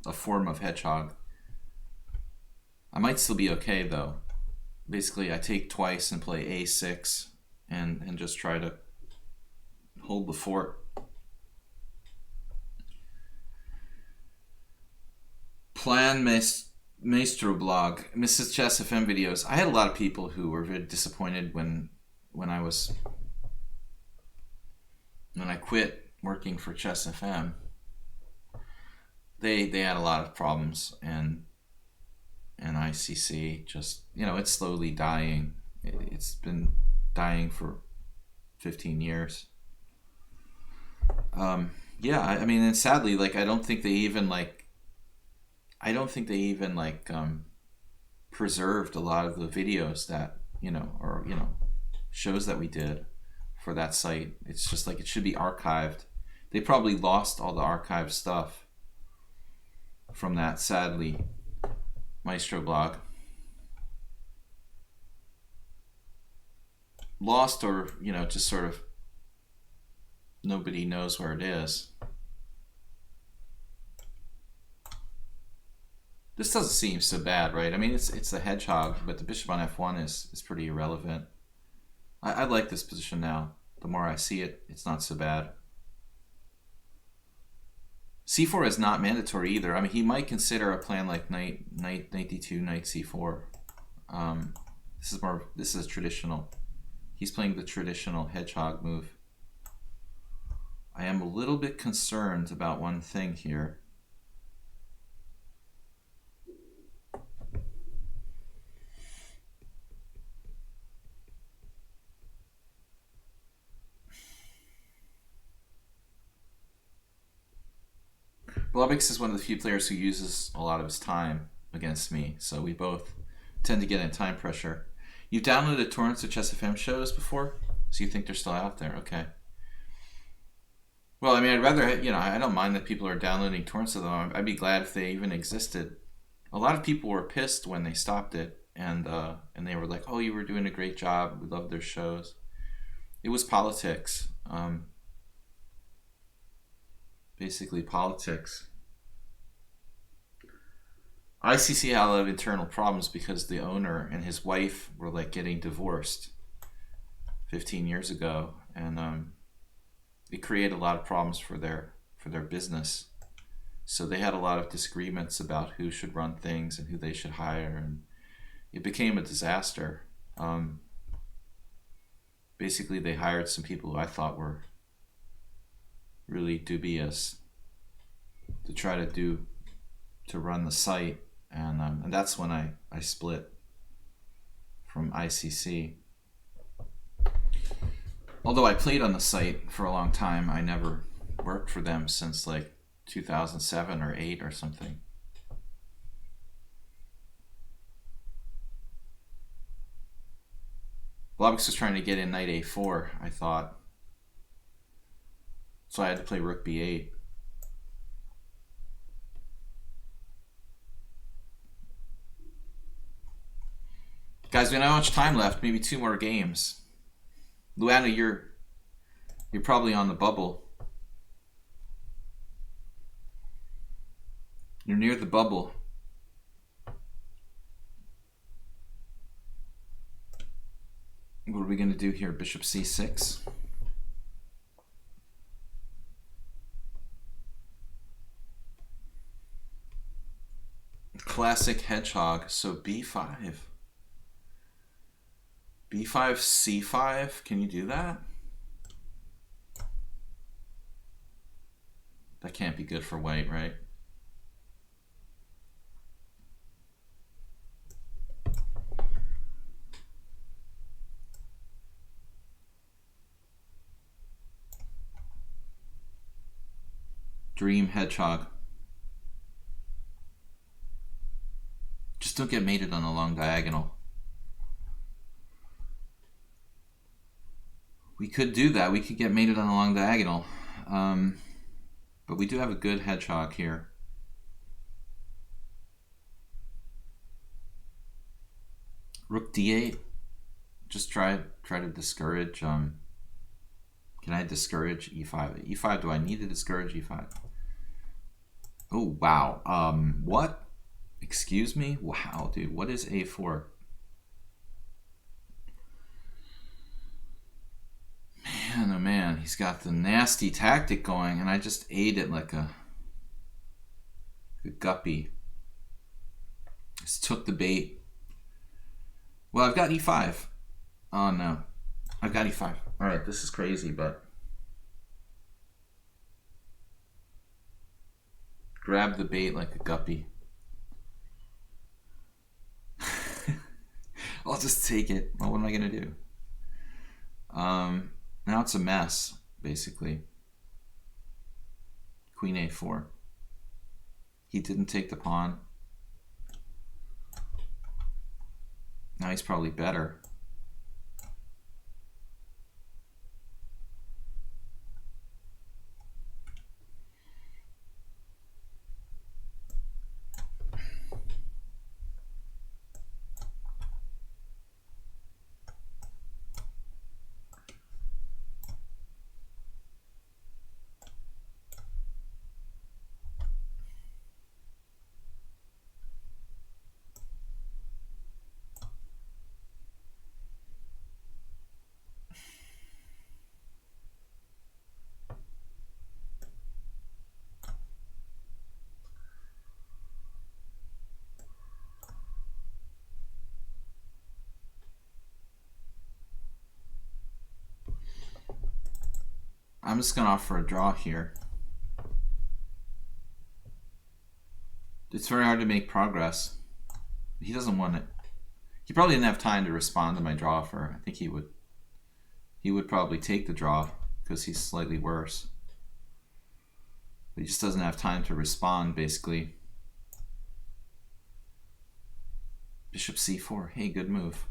[SPEAKER 1] a form of hedgehog. I might still be okay though. Basically, I take twice and play a6 and just try to hold the fort. Plan Maestro blog, Mrs. Chess FM videos. I had a lot of people who were very disappointed when I quit working for Chess FM. They had a lot of problems, and ICC just, you know, it's slowly dying. It's been dying for 15 years. Yeah, I mean, and sadly, like, I don't think they even preserved a lot of the videos that, you know, or, you know, shows that we did for that site. It's just like, it should be archived. They probably lost all the archived stuff from that, sadly, Maestro blog. Lost, or, you know, just sort of nobody knows where it is. This doesn't seem so bad, right? I mean, it's the hedgehog, but the bishop on f1 is pretty irrelevant. I like this position now. The more I see it, it's not so bad. c4 is not mandatory either. I mean, he might consider a plan like knight d2, knight c4. This is traditional. He's playing the traditional hedgehog move. I am a little bit concerned about one thing here. Blobix is one of the few players who uses a lot of his time against me, so we both tend to get in time pressure. You've downloaded torrents of Chess FM shows before, so you think they're still out there? Okay. Well, I mean, I'd rather, you know, I don't mind that people are downloading torrents of them. I'd be glad if they even existed. A lot of people were pissed when they stopped it, and they were like, "Oh, you were doing a great job. We loved their shows." It was politics. Basically politics. ICC had a lot of internal problems because the owner and his wife were like getting divorced 15 years ago, and it created a lot of problems for their business. So they had a lot of disagreements about who should run things and who they should hire, and it became a disaster. Basically, they hired some people who I thought were really dubious to try to run the site, and that's when I split from ICC. Although I played on the site for a long time, I never worked for them since like 2007 or 8 or something. Blobix was trying to get in knight a4, I thought. So I had to play rook b8. Guys, we don't have much time left. Maybe 2 more games. Luana, you're probably on the bubble. You're near the bubble. What are we going to do here? Bishop c6. Classic hedgehog. So b5. b5, c5. Can you do that? That can't be good for white, right? Dream hedgehog. Just don't get mated on a long diagonal. We could do that. We could get mated on a long diagonal. But we do have a good hedgehog here. Rook d8. Just try to discourage. Can I discourage e5? E5, do I need to discourage e5? Oh, wow. What? Excuse me? Wow, dude. What is a4? Man, oh man. He's got the nasty tactic going, and I just ate it like a guppy. Just took the bait. Well, I've got e5. Oh, no. I've got e5. All right, this is crazy, but... Grab the bait like a guppy. I'll just take it. Well, what am I going to do? Now it's a mess, basically. Queen a4. He didn't take the pawn. Now he's probably better. I'm just going to offer a draw here. It's very hard to make progress. He doesn't want it. He probably didn't have time to respond to my draw offer. I think he would probably take the draw because he's slightly worse. But he just doesn't have time to respond, basically. Bishop c4. Hey, good move.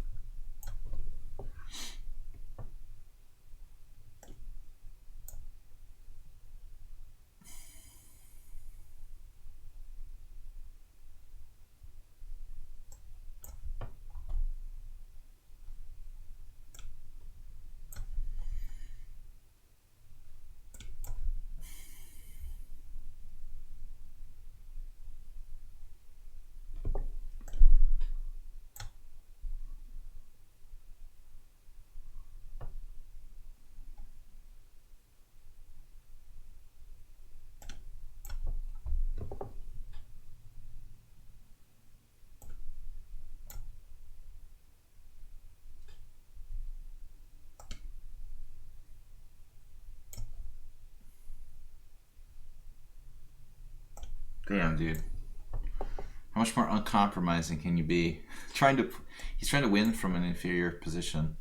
[SPEAKER 1] Damn, dude. How much more uncompromising can you be? He's trying to win from an inferior position.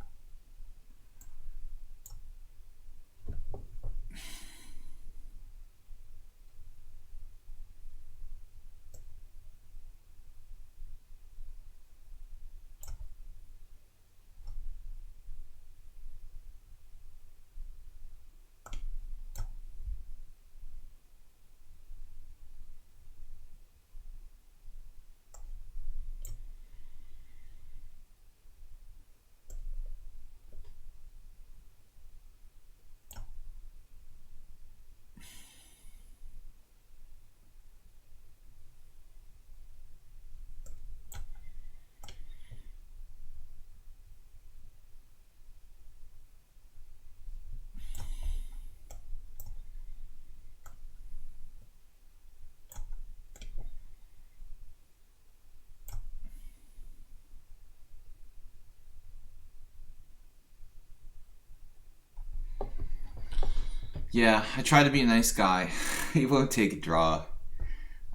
[SPEAKER 1] Yeah, I try to be a nice guy. He won't take a draw.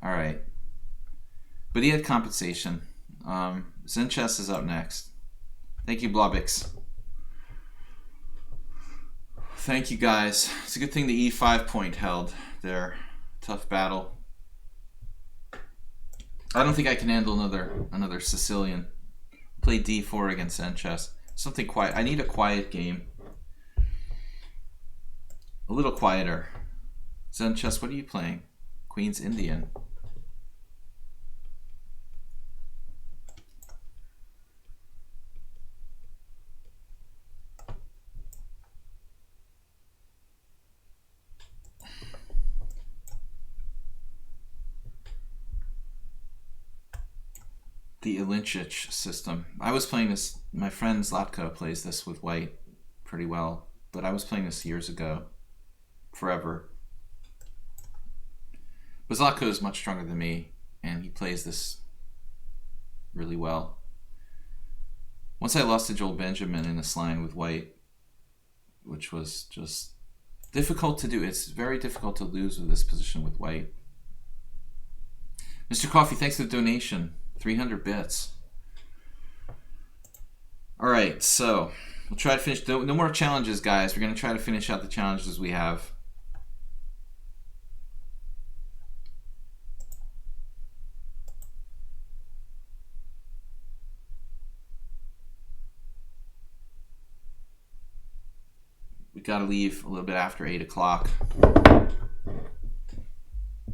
[SPEAKER 1] All right. But he had compensation. Zen Chess is up next. Thank you, Blobix. Thank you, guys. It's a good thing the E5 point held there. Tough battle. I don't think I can handle another Sicilian. Play D4 against Zen Chess. Something quiet. I need a quiet game. A little quieter. Zen Chess, what are you playing? Queen's Indian. The Lichess system. I was playing this. My friend Zlatko plays this with white pretty well, but I was playing this years ago, forever. But Zlatko is much stronger than me, and he plays this really well. Once I lost to Joel Benjamin in this line with white, which was just difficult to do. It's very difficult to lose with this position with white. Mr. Coffee, thanks for the donation. 300 bits. All right, so we'll try to finish. No more challenges, guys. We're going to try to finish out the challenges we have. We got to leave a little bit after 8 o'clock.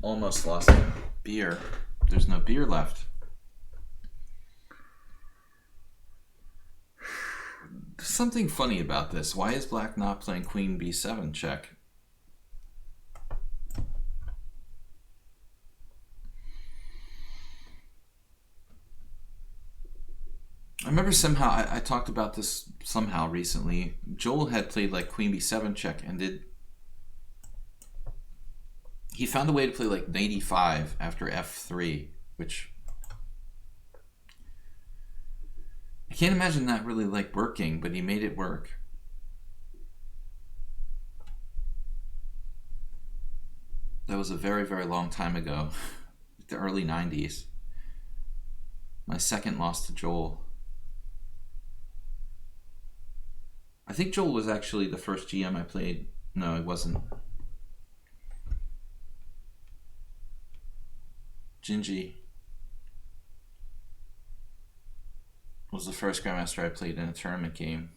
[SPEAKER 1] Almost lost beer. There's no beer left. There's something funny about this. Why is black not playing queen b7 check? I remember somehow, I talked about this somehow recently. Joel had played like queen b7 check and he found a way to play like knight e5 after f3, which I can't imagine that really like working, but he made it work. That was a very, very long time ago, the early 90s. My second loss to Joel. I think Joel was actually the first GM I played. No, it wasn't. Gingy was the first Grandmaster I played in a tournament game.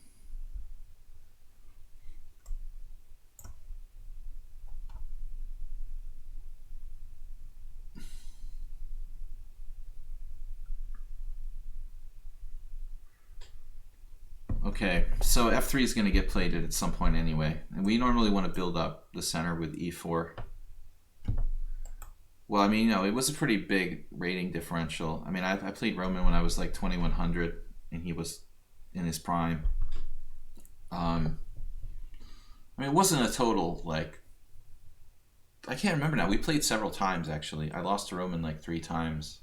[SPEAKER 1] Okay, so f3 is going to get played at some point anyway, and we normally want to build up the center with e4. Well, I mean, you know, it was a pretty big rating differential. I mean, I played Roman when I was like 2100, and he was in his prime. I mean, it wasn't a total, like, I can't remember now. We played several times, actually. I lost to Roman like 3 times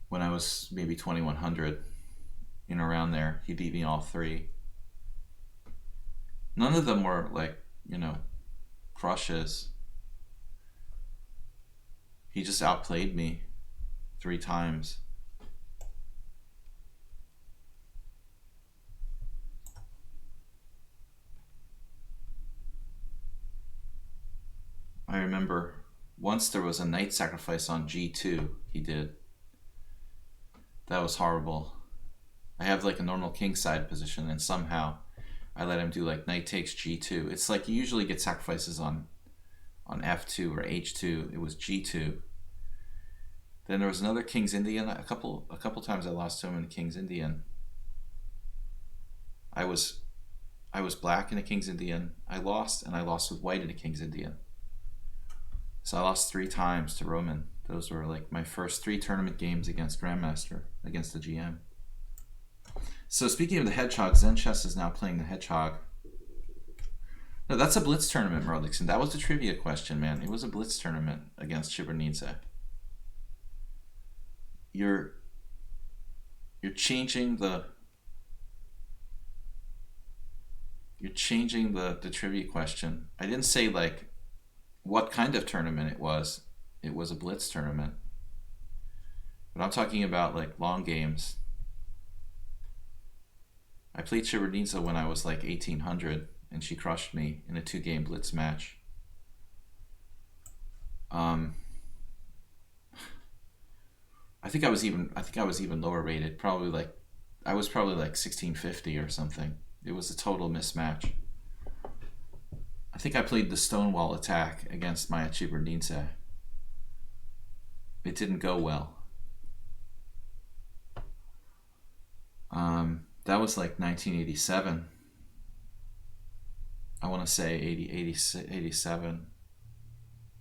[SPEAKER 1] when I was maybe 2100, in around there. He beat me all 3. None of them were like, you know, crushes. He just outplayed me 3 times. I remember once there was a knight sacrifice on g2 he did. That was horrible. I have like a normal king side position and somehow I let him do like knight takes g2. It's like you usually get sacrifices on f2 or h2. It was g2. Then there was another King's Indian. A couple times I lost to him in King's Indian. I was black in a King's Indian. I lost, and I lost with white in a King's Indian. So I lost 3 times to Roman. Those were like my first 3 tournament games against Grandmaster, against the GM. So speaking of the Hedgehog, Zen Chess is now playing the Hedgehog. No, that's a Blitz tournament, Merlixon. That was the trivia question, man. It was a Blitz tournament against Shibernidze. You're changing the You're changing the trivia question. I didn't say like what kind of tournament it was. It was a blitz tournament. But I'm talking about like long games. I played Srebrenica when I was like 1800, and she crushed me in a 2-game blitz match. I think I was even lower rated. I was probably like 1650 or something. It was a total mismatch. I think I played the Stonewall attack against Maya Srebrenica. It didn't go well. That was like 1987. I want to say 87.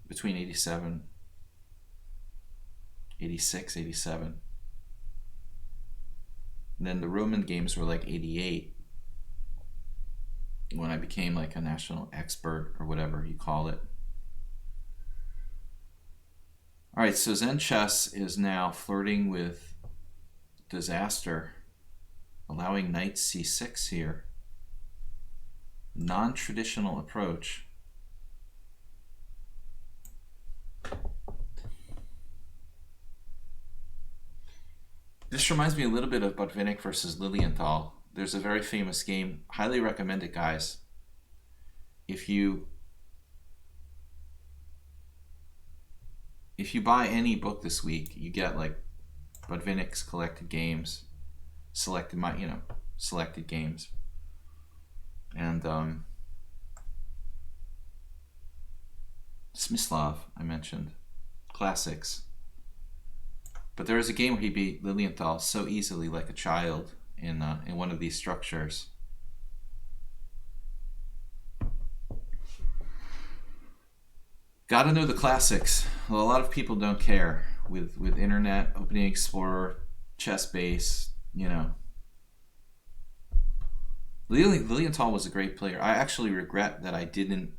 [SPEAKER 1] Between 87, 86, 87. And then the Roman games were like 88. When I became like a national expert or whatever you call it. All right, so Zen Chess is now flirting with disaster, allowing knight c6 here. Non-traditional approach. This reminds me a little bit of Botvinnik versus Lilienthal. There's a very famous game. Highly recommend it, guys. If you buy any book this week, you get like Botvinnik's collected games, selected games, and Smyslov I mentioned, classics. But there is a game where he beat Lilienthal so easily, like a child, in one of these structures. Gotta know the classics. Well, a lot of people don't care with internet, Opening Explorer, Chess Base, Lilienthal was a great player. I actually regret that I didn't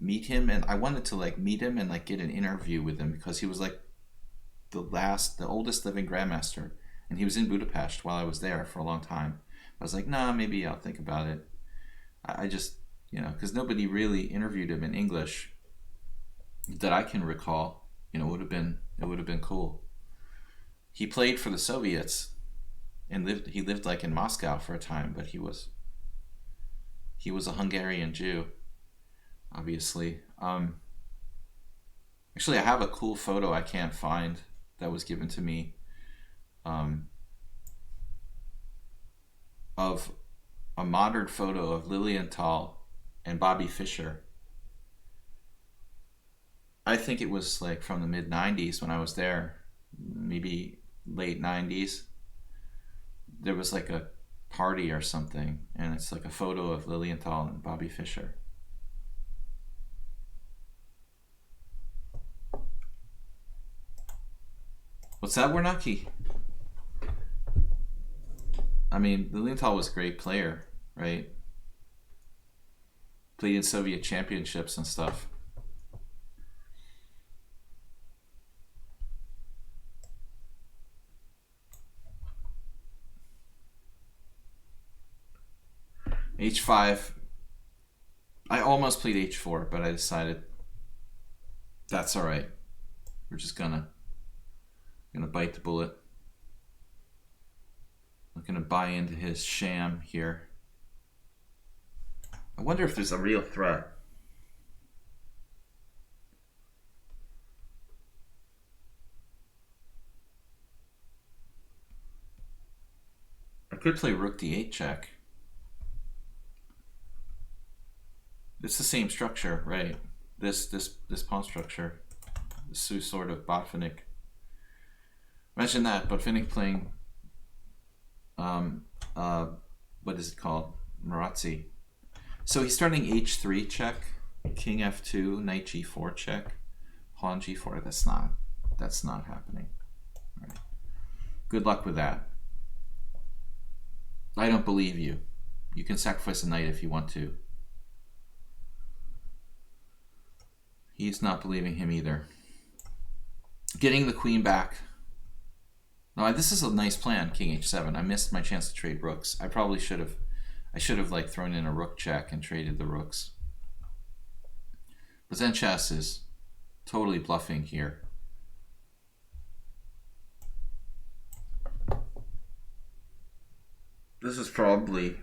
[SPEAKER 1] meet him, and I wanted to like meet him and like get an interview with him because he was like the oldest living grandmaster, and he was in Budapest while I was there for a long time. I was like, nah, maybe I'll think about it. I just, because nobody really interviewed him in English that I can recall. It would have been cool. He played for the Soviets and he lived like in Moscow for a time, but he was a Hungarian Jew, obviously. Actually, I have a cool photo I can't find that was given to me of a modern photo of Lilienthal and Bobby Fischer. I think it was like from the mid 90s when I was there, maybe late 90s. There was like a party or something, and it's like a photo of Lilienthal and Bobby Fischer. What's that, Warnacki? I mean, Lilienthal was a great player, right? Played in Soviet championships and stuff. H5. I almost played H4, but I decided that's all right. We're just gonna bite the bullet. I'm gonna buy into his sham here. I wonder if there's a real threat. I could play Rook D8 check. It's the same structure, right? This pawn structure. This is sort of Botvinnik. Imagine that, Botvinnik playing what is it called? Marazzi. So he's starting H3 check, King F2, Knight G4 check, Pawn G4. That's not happening. All right. Good luck with that. I don't believe you. You can sacrifice a knight if you want to. He's not believing him either. Getting the queen back. No, this is a nice plan, King H7. I missed my chance to trade rooks. I probably should have. I should have like thrown in a rook check and traded the rooks. But then chess is totally bluffing here. This is probably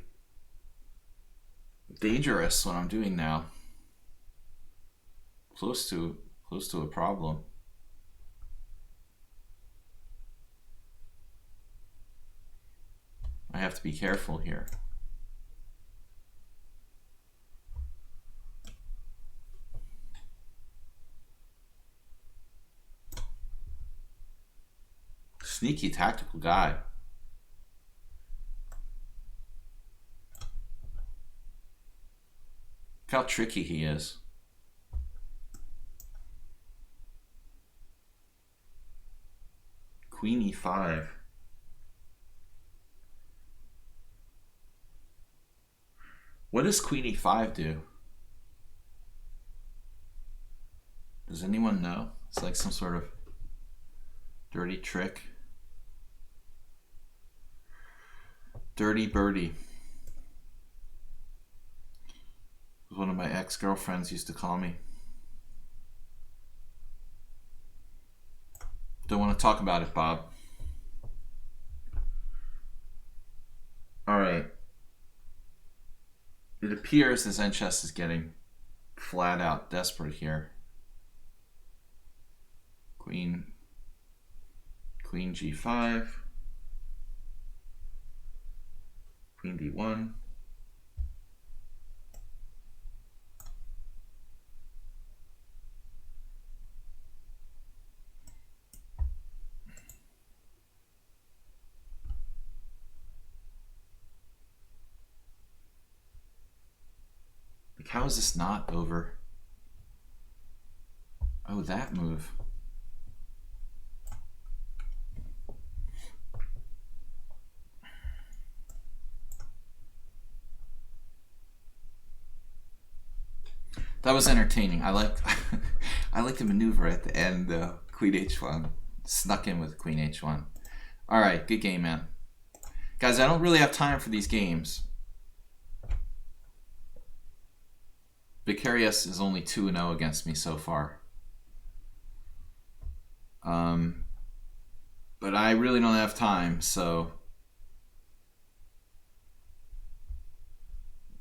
[SPEAKER 1] dangerous what I'm doing now. Close to a problem. I have to be careful here. Sneaky tactical guy. Look how tricky he is. Queen e5. What does Queen e5 do? Does anyone know? It's like some sort of dirty trick. Dirty birdie. One of my ex-girlfriends used to call me. Don't want to talk about it, Bob. All right. It appears the Zen chess is getting flat out desperate here. Queen g5. Queen d1. Like, how is this not over? Oh, that move. That was entertaining. I liked I liked the maneuver at the end, Queen h1. Snuck in with Queen h1. All right, good game, man. Guys, I don't really have time for these games. Vicarious is only 2-0 against me so far. But I really don't have time, so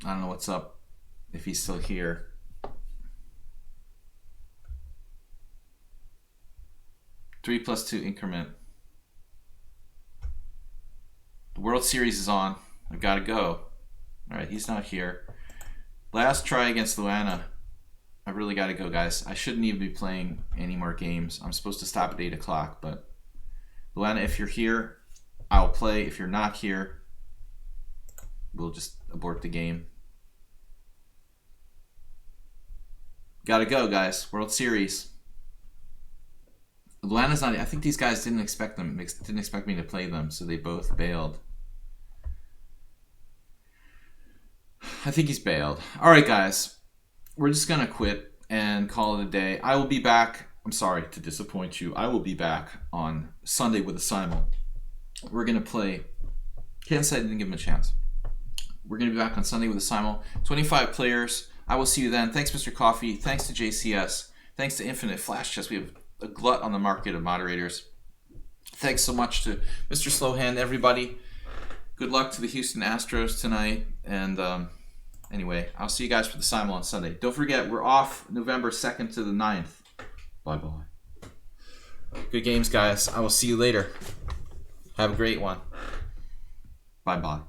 [SPEAKER 1] I don't know what's up if he's still here. Three plus 2 increment. The World Series is on. I've got to go. All right, he's not here. Last try against Luana. I really got to go, guys. I shouldn't even be playing any more games. I'm supposed to stop at 8 o'clock, but Luana, if you're here, I'll play. If you're not here, we'll just abort the game. Got to go, guys. World Series. Luana's not. I think these guys didn't expect me to play them, so they both bailed. I think he's bailed. All right, guys. We're just going to quit and call it a day. I will be back. I'm sorry to disappoint you. I will be back on Sunday with a simul. We're going to play. Can't say I didn't give him a chance. We're going to be back on Sunday with a simul. 25 players. I will see you then. Thanks, Mr. Coffee. Thanks to JCS. Thanks to Infinite Flash Chess. We have a glut on the market of moderators. Thanks so much to Mr. Slowhand, everybody. Good luck to the Houston Astros tonight. And anyway, I'll see you guys for the simul on Sunday. Don't forget, we're off November 2nd to the 9th. Bye-bye. Good games, guys. I will see you later. Have a great one. Bye-bye.